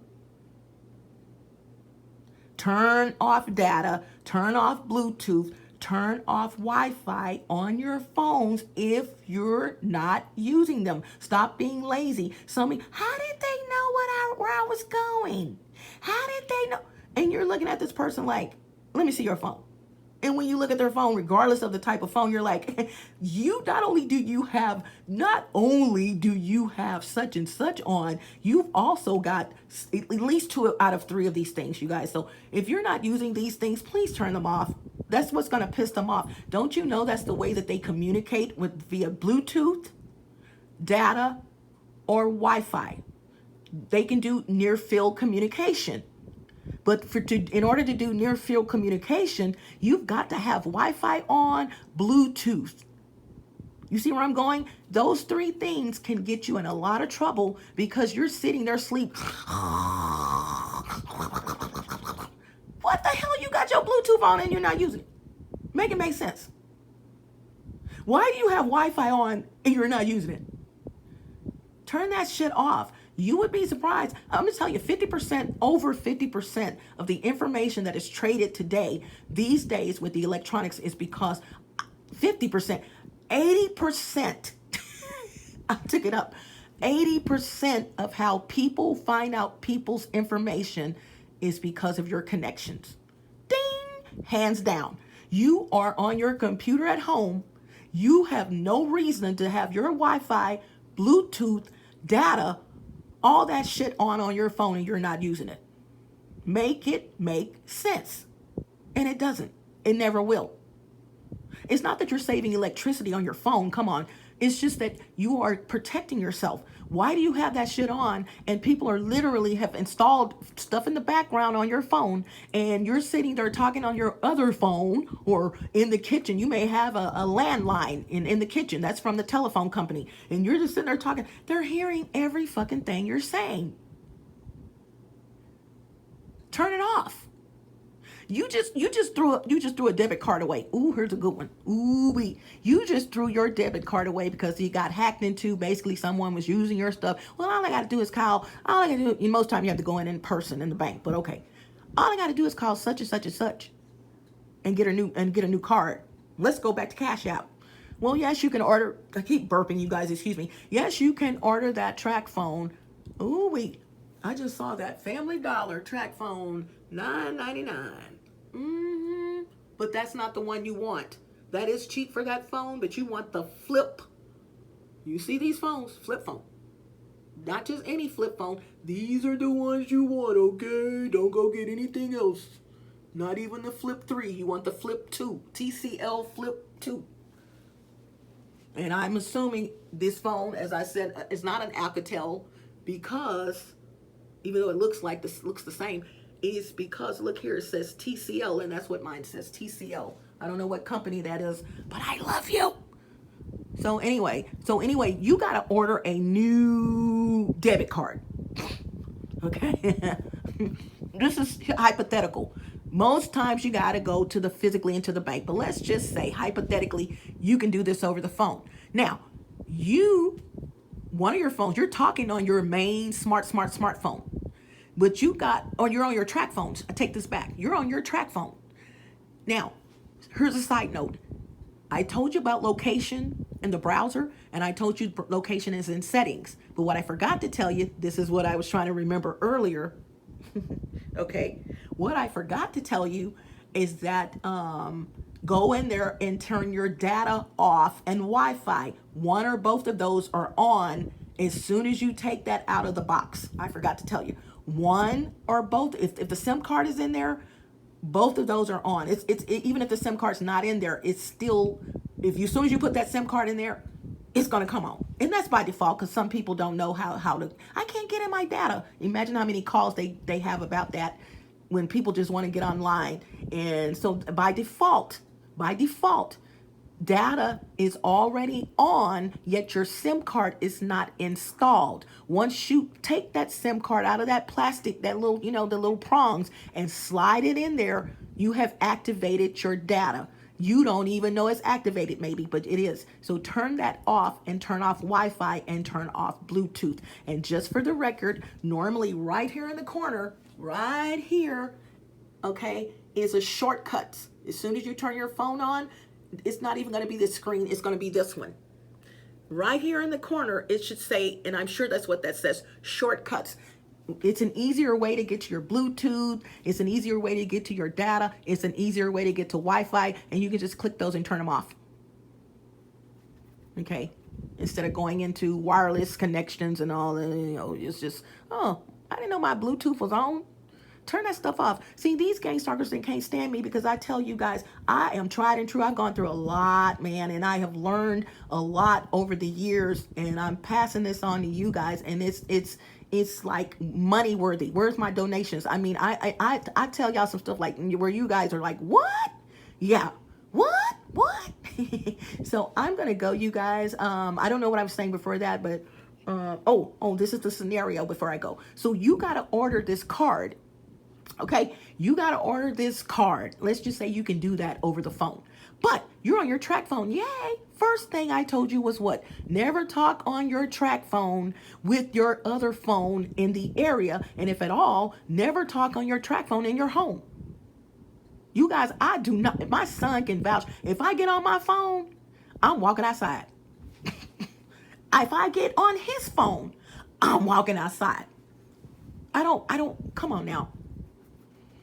Turn off data, turn off Bluetooth, turn off Wi-Fi on your phones if you're not using them. Stop being lazy. How did they know where I was going? How did they know? And you're looking at this person like, let me see your phone. And when you look at their phone, regardless of the type of phone, you're like, not only do you have such and such on, you've also got at least 2 out of 3 of these things, you guys. So if you're not using these things, please turn them off. That's what's going to piss them off. Don't you know that's the way that they communicate via Bluetooth, data, or Wi-Fi? They can do near field communication. But in order to do near field communication, you've got to have Wi-Fi on, Bluetooth. You see where I'm going? Those 3 things can get you in a lot of trouble because you're sitting there asleep. What the hell? You got your Bluetooth on and you're not using it. Make it make sense. Why do you have Wi-Fi on and you're not using it? Turn that shit off. You would be surprised. I'm going to tell you, 50%, over 50% of the information that is traded today, these days with the electronics, is because 50%, 80%, I took it up, 80% of how people find out people's information is because of your connections. Ding! Hands down. You are on your computer at home. You have no reason to have your Wi-Fi, Bluetooth, data, all that shit on your phone and you're not using it. Make it make sense. And it doesn't. It never will. It's not that you're saving electricity on your phone. Come on. It's just that you are protecting yourself. Why do you have that shit on and people are literally have installed stuff in the background on your phone and you're sitting there talking on your other phone or in the kitchen? You may have a landline in the kitchen. That's from the telephone company. And you're just sitting there talking. They're hearing every fucking thing you're saying. Turn it off. You just threw a debit card away. Ooh, here's a good one. Ooh, you just threw your debit card away because you got hacked into. Basically, someone was using your stuff. Well, all I got to do is call. All I got to do. Most time you have to go in person in the bank, but okay. All I got to do is call such and such and such, and get a new card. Let's go back to Cash App. Well, yes, you can order. I keep burping, you guys. Excuse me. Yes, you can order that Tracfone. Ooh, I just saw that Family Dollar Tracfone, $9.99. But that's not the one you want. That is cheap for that phone, but you want the flip. You see these phones? Flip phone. Not just any flip phone. These are the ones you want, okay? Don't go get anything else. Not even the Flip 3. You want the Flip 2. TCL Flip 2. And I'm assuming this phone, as I said, is not an Alcatel because, even though it looks the same, is because, look here, it says TCL, and that's what mine says, TCL. I don't know what company that is, but I love you. So anyway, you got to order a new debit card. Okay? This is hypothetical. Most times you got to go to physically into the bank, but let's just say, hypothetically, you can do this over the phone. Now, one of your phones, you're talking on your main smartphone. But you're on your Tracfones. I take this back. You're on your Tracfone. Now, here's a side note. I told you about location in the browser, and I told you location is in settings. But what I forgot to tell you, this is what I was trying to remember earlier. Okay. What I forgot to tell you is that go in there and turn your data off and Wi-Fi. One or both of those are on as soon as you take that out of the box. I forgot to tell you. One or both, if the SIM card is in there, both of those are on. Even if the SIM card's not in there, it's still, as soon as you put that SIM card in there, it's going to come on. And that's by default because some people don't know how to, I can't get in my data. Imagine how many calls they have about that when people just want to get online. And so by default, data is already on, yet your SIM card is not installed. Once you take that SIM card out of that plastic, that little, the little prongs, and slide it in there, you have activated your data. You don't even know it's activated maybe, but it is. So turn that off and turn off Wi-Fi and turn off Bluetooth. And just for the record, normally right here in the corner, right here, okay, is a shortcut. As soon as you turn your phone on, it's not even going to be this screen. It's going to be this one. Right here in the corner, it should say, and I'm sure that's what that says, shortcuts. It's an easier way to get to your Bluetooth. It's an easier way to get to your data. It's an easier way to get to Wi-Fi. And you can just click those and turn them off. Okay? Instead of going into wireless connections and all that, it's just, oh, I didn't know my Bluetooth was on. Turn that stuff off. See, these gangstalkers, they can't stand me because I tell you guys, I am tried and true. I've gone through a lot, man, and I have learned a lot over the years, and I'm passing this on to you guys, and it's like money worthy. Where's my donations? I mean, I tell y'all some stuff like where you guys are like, what? Yeah, what? So I'm gonna go, you guys. I don't know what I was saying before that, but this is the scenario before I go. So you gotta order this card. Okay, you got to order this card. Let's just say you can do that over the phone. But you're on your track phone. Yay. First thing I told you was what? Never talk on your track phone with your other phone in the area. And if at all, never talk on your track phone in your home. You guys, I do not. My son can vouch. If I get on my phone, I'm walking outside. If I get on his phone, I'm walking outside. Come on now.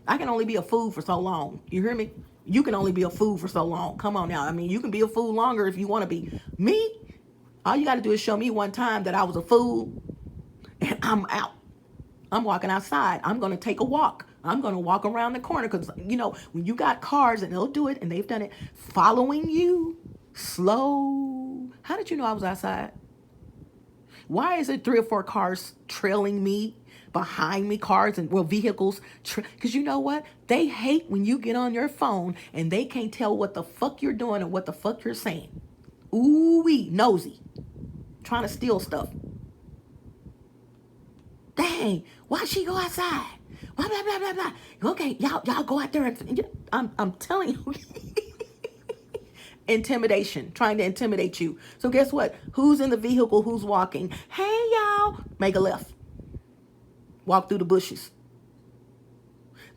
I can only be a fool for so long. You hear me? You can only be a fool for so long. Come on now. I mean, you can be a fool longer if you want to be. Me, all you got to do is show me one time that I was a fool and I'm out. I'm walking outside. I'm going to take a walk. I'm going to walk around the corner because, you know, when you got cars and they'll do it and they've done it, following you slow. How did you know I was outside? Why is it 3 or 4 cars trailing me? Behind me, cars and vehicles, because you know what, they hate when you get on your phone and they can't tell what the fuck you're doing and what the fuck you're saying. Ooh-wee, nosy, trying to steal stuff. Dang, why'd she go outside? Blah blah blah blah blah. Okay, y'all go out there and I'm telling you. Intimidation, trying to intimidate you. So guess what, who's in the vehicle, who's walking? Hey y'all, make a left. Walk through the bushes.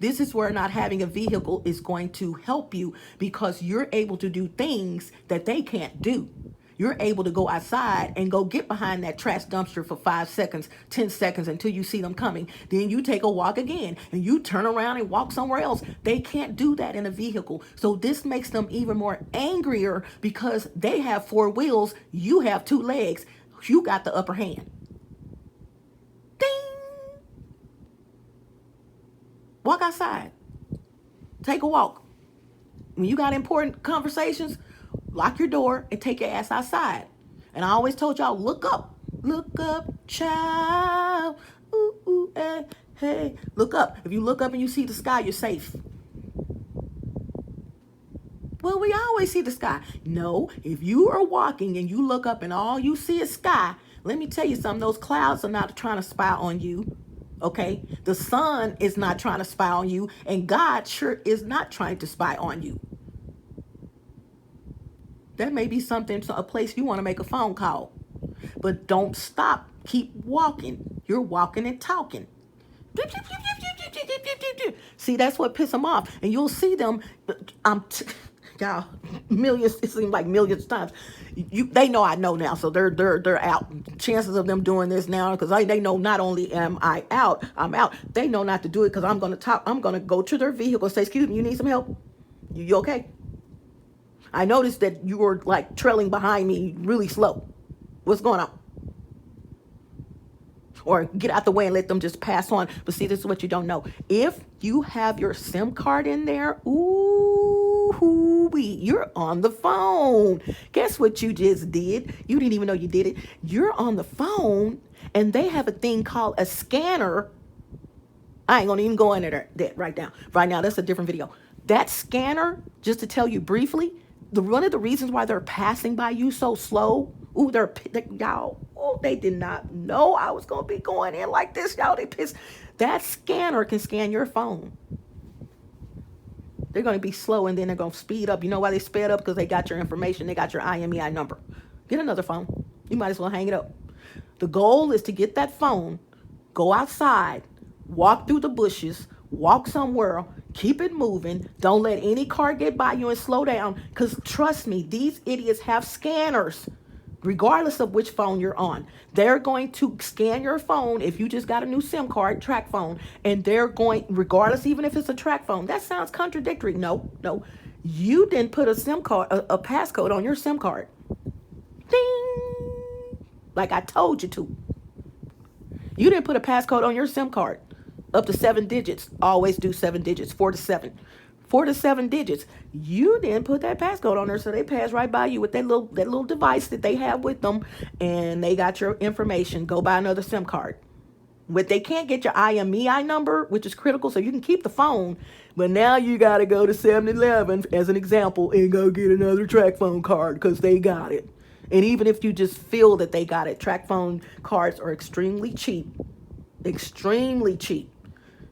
This is where not having a vehicle is going to help you because you're able to do things that they can't do. You're able to go outside and go get behind that trash dumpster for 5 seconds, 10 seconds until you see them coming. Then you take a walk again and you turn around and walk somewhere else. They can't do that in a vehicle. So this makes them even more angrier because they have 4 wheels. You have 2 legs. You got the upper hand. Ding! Walk outside. Take a walk. When you got important conversations, lock your door and take your ass outside. And I always told y'all, look up, child. Ooh, ooh, hey, hey. Look up. If you look up and you see the sky, you're safe. Well, we always see the sky. No, if you are walking and you look up and all you see is sky, let me tell you something. Those clouds are not trying to spy on you. Okay, the sun is not trying to spy on you, and God sure is not trying to spy on you. That may be something, a place you want to make a phone call, but don't stop. Keep walking. You're walking and talking. See, that's what pisses them off, and you'll see them. Y'all, millions. It seems like millions of times. They know I know now, so they're out. Chances of them doing this now, because they know not only am I out, I'm out. They know not to do it because I'm gonna talk. I'm gonna go to their vehicle and say, "Excuse me, you need some help? You okay? I noticed that you were like trailing behind me really slow. What's going on?" Or get out the way and let them just pass on. But see, this is what you don't know. If you have your SIM card in there, you're on the phone. Guess what you just did? You didn't even know you did it. You're on the phone, and they have a thing called a scanner. I ain't gonna even go into that right now. Right now, that's a different video. That scanner, just to tell you briefly, one of the reasons why they're passing by you so slow. They did not know I was gonna be going in like this. Y'all, they pissed. That scanner can scan your phone. They're going to be slow and then they're going to speed up. You know why they sped up? Because they got your information. They got your IMEI number. Get another phone. You might as well hang it up. The goal is to get that phone, go outside, walk through the bushes, walk somewhere, keep it moving. Don't let any car get by you and slow down. Because trust me, these idiots have scanners. Regardless of which phone you're on, they're going to scan your phone. If you just got a new SIM card, track phone, and they're going, regardless, even if it's a track phone, that sounds contradictory. No, you didn't put a SIM card, a passcode on your SIM card. Ding! Like I told you to. You didn't put a passcode on your SIM card. Up to 7 digits. Always do 7 digits, 4 to 7. 4 to 7 digits. You didn't put that passcode on there, so they pass right by you with that little device that they have with them, and they got your information. Go buy another SIM card. But they can't get your IMEI number, which is critical, so you can keep the phone. But now you got to go to 7-Eleven, as an example, and go get another track phone card because they got it. And even if you just feel that they got it, track phone cards are extremely cheap. Extremely cheap.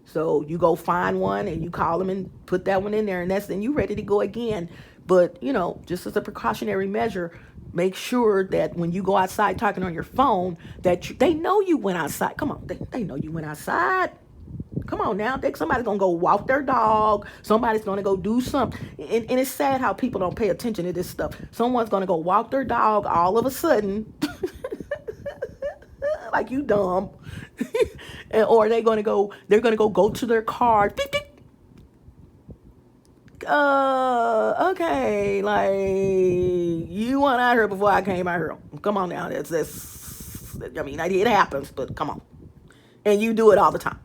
So you go find one and you call them and put that one in there, and then you ready to go again. But, just as a precautionary measure, make sure that when you go outside talking on your phone, that they know you went outside. Come on, they know you went outside. Come on now. Somebody's going to go walk their dog. Somebody's going to go do something. And it's sad how people don't pay attention to this stuff. Someone's going to go walk their dog all of a sudden. Like you dumb. Or they're going to go to their car. Beep, beep. Okay, like, you went out here before I came out here. Come on now. It happens, but come on. And you do it all the time.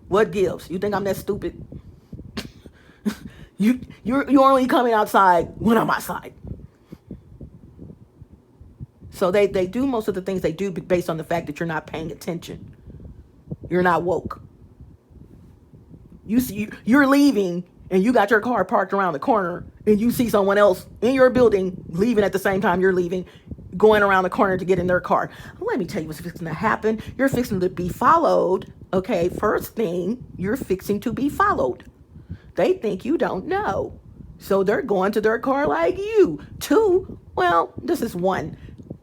What gives? You think I'm that stupid? You're only coming outside when I'm outside. So they do most of the things they do based on the fact that you're not paying attention. You're not woke. You're leaving and you got your car parked around the corner and you see someone else in your building leaving at the same time you're leaving, going around the corner to get in their car. Let me tell you what's fixing to happen. You're fixing to be followed. Okay, first thing, you're fixing to be followed. They think you don't know. So they're going to their car like you. 2, well, this is 1.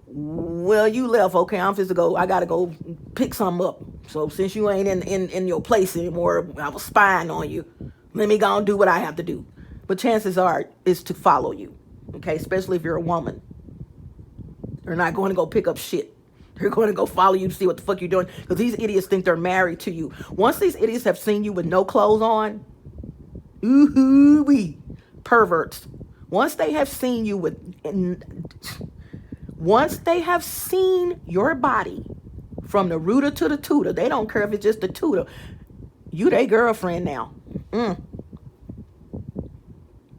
Well, you left. Okay, I'm supposed to go. I got to go pick something up. So since you ain't in your place anymore, I was spying on you. Let me go and do what I have to do. But chances are is to follow you. Okay, especially if you're a woman. They're not going to go pick up shit. They're going to go follow you to see what the fuck you're doing. Because these idiots think they're married to you. Once these idiots have seen you with no clothes on, ooh-wee, perverts. Once they have seen your body from the rooter to the tutor, they don't care if it's just the tutor, you their girlfriend now.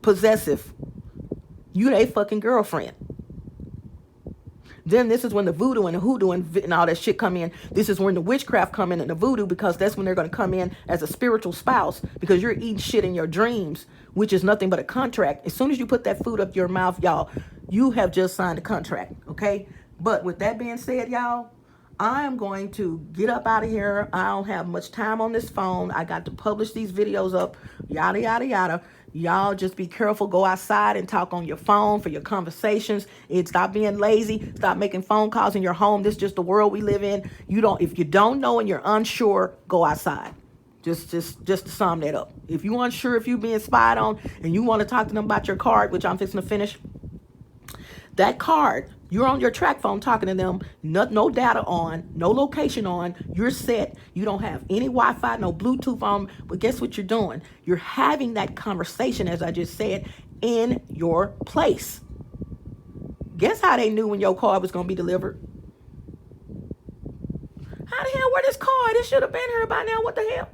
Possessive. You their fucking girlfriend. Then this is when the voodoo and the hoodoo and all that shit come in. This is when the witchcraft come in and the voodoo, because that's when they're going to come in as a spiritual spouse, because you're eating shit in your dreams, which is nothing but a contract. As soon as you put that food up your mouth, y'all, you have just signed a contract, okay? But with that being said, y'all, I am going to get up out of here. I don't have much time on this phone. I got to publish these videos up, yada, yada, yada. Y'all just be careful. Go outside and talk on your phone for your conversations. Stop being lazy. Stop making phone calls in your home. This is just the world we live in. If you don't know and you're unsure, go outside. Just to sum that up. If you're unsure if you're being spied on and you want to talk to them about your card, which I'm fixing to finish, that card, you're on your track phone talking to them, no data on, no location on, you're set, you don't have any Wi-Fi, no Bluetooth on, but guess what you're doing? You're having that conversation, as I just said, in your place. Guess how they knew when your card was going to be delivered? How the hell, where this card? It should have been here by now, what the hell?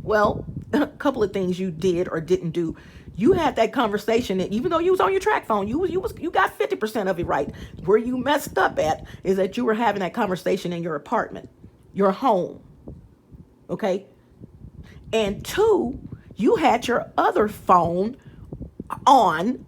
Well, a couple of things you did or didn't do. You had that conversation, and even though you was on your track phone, you got 50% of it right. Where you messed up at is that you were having that conversation in your apartment, your home. Okay? And 2, you had your other phone on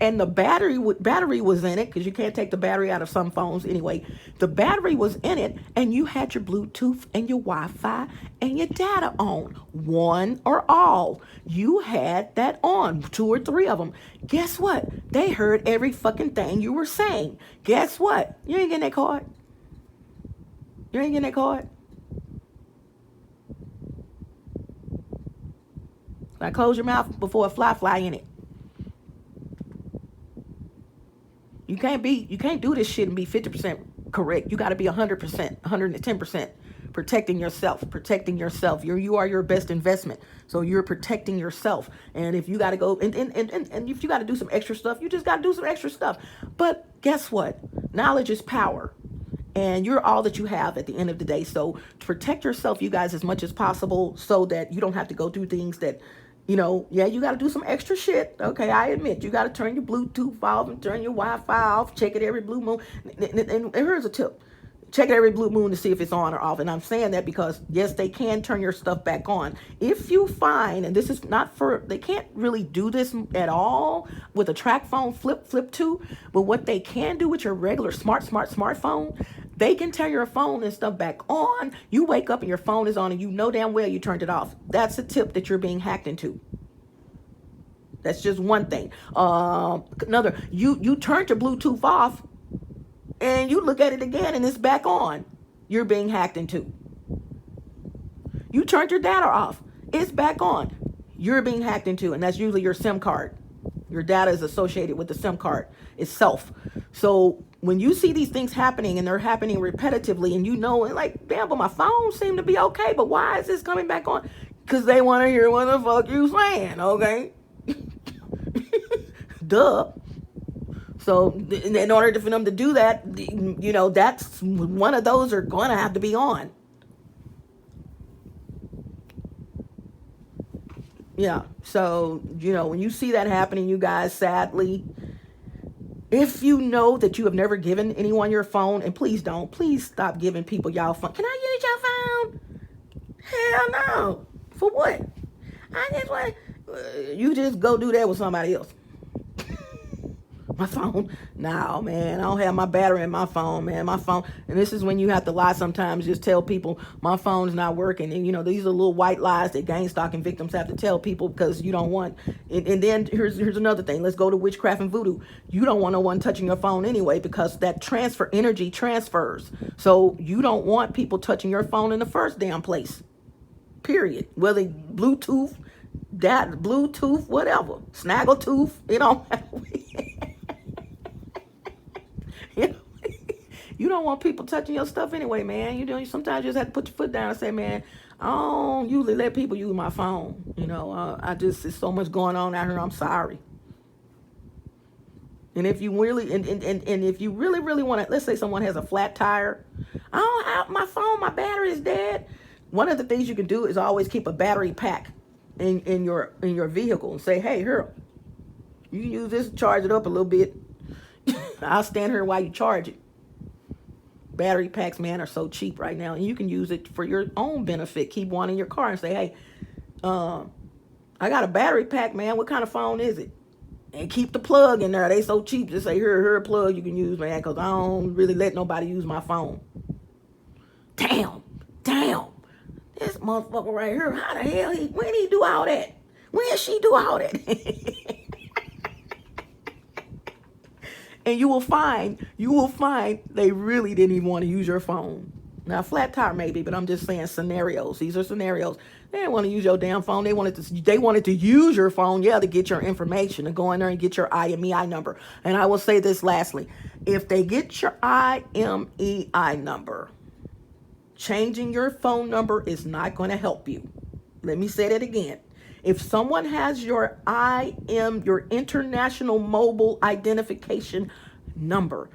and the battery was in it, because you can't take the battery out of some phones anyway. The battery was in it, and you had your Bluetooth and your Wi-Fi and your data on. One or all. You had that on, 2 or 3 of them. Guess what? They heard every fucking thing you were saying. Guess what? You ain't getting that card. You ain't getting that card. Now close your mouth before a fly in it. You can't do this shit and be 50% correct. You got to be 100%, 110% protecting yourself. You are your best investment. So you're protecting yourself. And if you got to go and if you got to do some extra stuff, you just got to do some extra stuff. But guess what? Knowledge is power. And you're all that you have at the end of the day. So protect yourself, you guys, as much as possible, so that you don't have to go through things that, you got to do some extra shit. Okay, I admit, you got to turn your Bluetooth off and turn your Wi-Fi off. Check it every blue moon. And here's a tip. Check it every blue moon to see if it's on or off. And I'm saying that because, yes, they can turn your stuff back on. If you find, and this is not they can't really do this at all with a Tracfone Flip 2, but what they can do with your regular smartphone, They can turn your phone and stuff back on. You wake up and your phone is on and you know damn well you turned it off. That's a tip that you're being hacked into. That's just one thing. Another, you turned your Bluetooth off and you look at it again and it's back on. You're being hacked into. You turned your data off. It's back on. You're being hacked into, and that's usually your SIM card. Your data is associated with the SIM card itself. So when you see these things happening and they're happening repetitively and you know, and like, damn, but my phone seemed to be okay, but why is this coming back on? Because they want to hear what the fuck you saying, okay? Duh. So in order for them to do that, you know, that's one of those are going to have to be on. Yeah, so, you know, when you see that happening, you guys, sadly, if you know that you have never given anyone your phone, and please don't, please stop giving people y'all phone. Can I use your phone? Hell no. For what? I just want, you just go do that with somebody else. My phone, no, man, I don't have my battery in my phone, man. My phone, and this is when you have to lie sometimes, just tell people my phone's not working. And, you know, these are little white lies that gang stalking victims have to tell people because you don't want, and then here's another thing. Let's go to witchcraft and voodoo. You don't want no one touching your phone anyway because that energy transfers. So you don't want people touching your phone in the first damn place, period. Whether Bluetooth, whatever, snaggletooth, it don't matter. You don't want people touching your stuff anyway, man. You know, sometimes you just have to put your foot down and say, man, I don't usually let people use my phone. You know, there's so much going on out here. I'm sorry. And if you really, and if you really, really want to, let's say someone has a flat tire. I don't have my phone, my battery is dead. One of the things you can do is always keep a battery pack in your vehicle and say, hey, here, you can use this to charge it up a little bit. I'll stand here while you charge it. Battery packs, man, are so cheap right now. And you can use it for your own benefit. Keep one in your car and say, hey, I got a battery pack, man. What kind of phone is it? And keep the plug in there. They so cheap. Just say, here a plug you can use, man, because I don't really let nobody use my phone. Damn. This motherfucker right here, how the hell, when he do all that? When she do all that? And you will find they really didn't even want to use your phone. Now, flat tire maybe, but I'm just saying scenarios. These are scenarios. They didn't want to use your damn phone. They wanted to use your phone, yeah, to get your information, to go in there and get your IMEI number. And I will say this lastly. If they get your IMEI number, changing your phone number is not going to help you. Let me say that again. If someone has your your International Mobile Identification Number,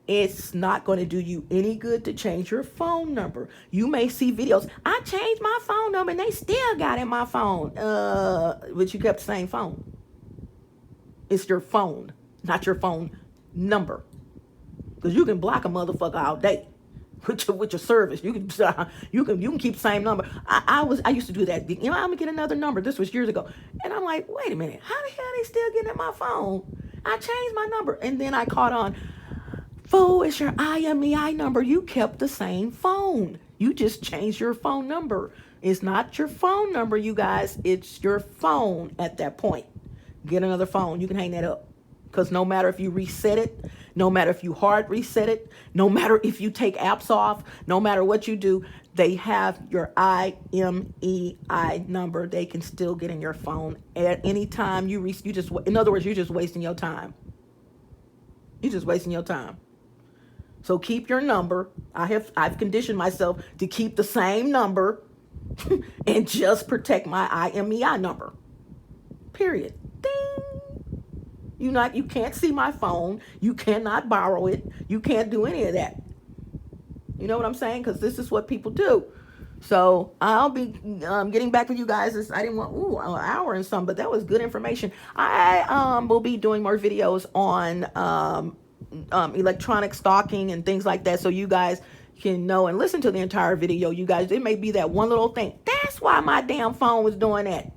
it's not going to do you any good to change your phone number. You may see videos. I changed my phone number and they still got in my phone. But you kept the same phone. It's your phone, not your phone number. Because you can block a motherfucker all day. With your service, you can keep the same number. I used to do that. You know, I'm gonna get another number. This was years ago, and I'm like, wait a minute, how the hell are they still getting at my phone? I changed my number, and then I caught on. Fool, it's your IMEI number. You kept the same phone. You just changed your phone number. It's not your phone number, you guys. It's your phone at that point. Get another phone. You can hang that up. Because no matter if you reset it, no matter if you hard reset it, no matter if you take apps off, no matter what you do, they have your IMEI number. They can still get in your phone at any time. In other words, you're just wasting your time. You're just wasting your time. So keep your number. I've conditioned myself to keep the same number and just protect my IMEI number. Period. Ding. You can't see my phone. You cannot borrow it. You can't do any of that. You know what I'm saying? Because this is what people do. So I'll be getting back with you guys. I didn't want an hour and some, but that was good information. I will be doing more videos on electronic stalking and things like that, so you guys can know and listen to the entire video. You guys, it may be that one little thing. That's why my damn phone was doing that.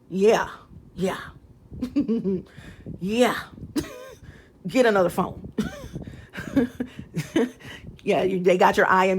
Yeah. Yeah. Get another phone. Yeah, they got your eye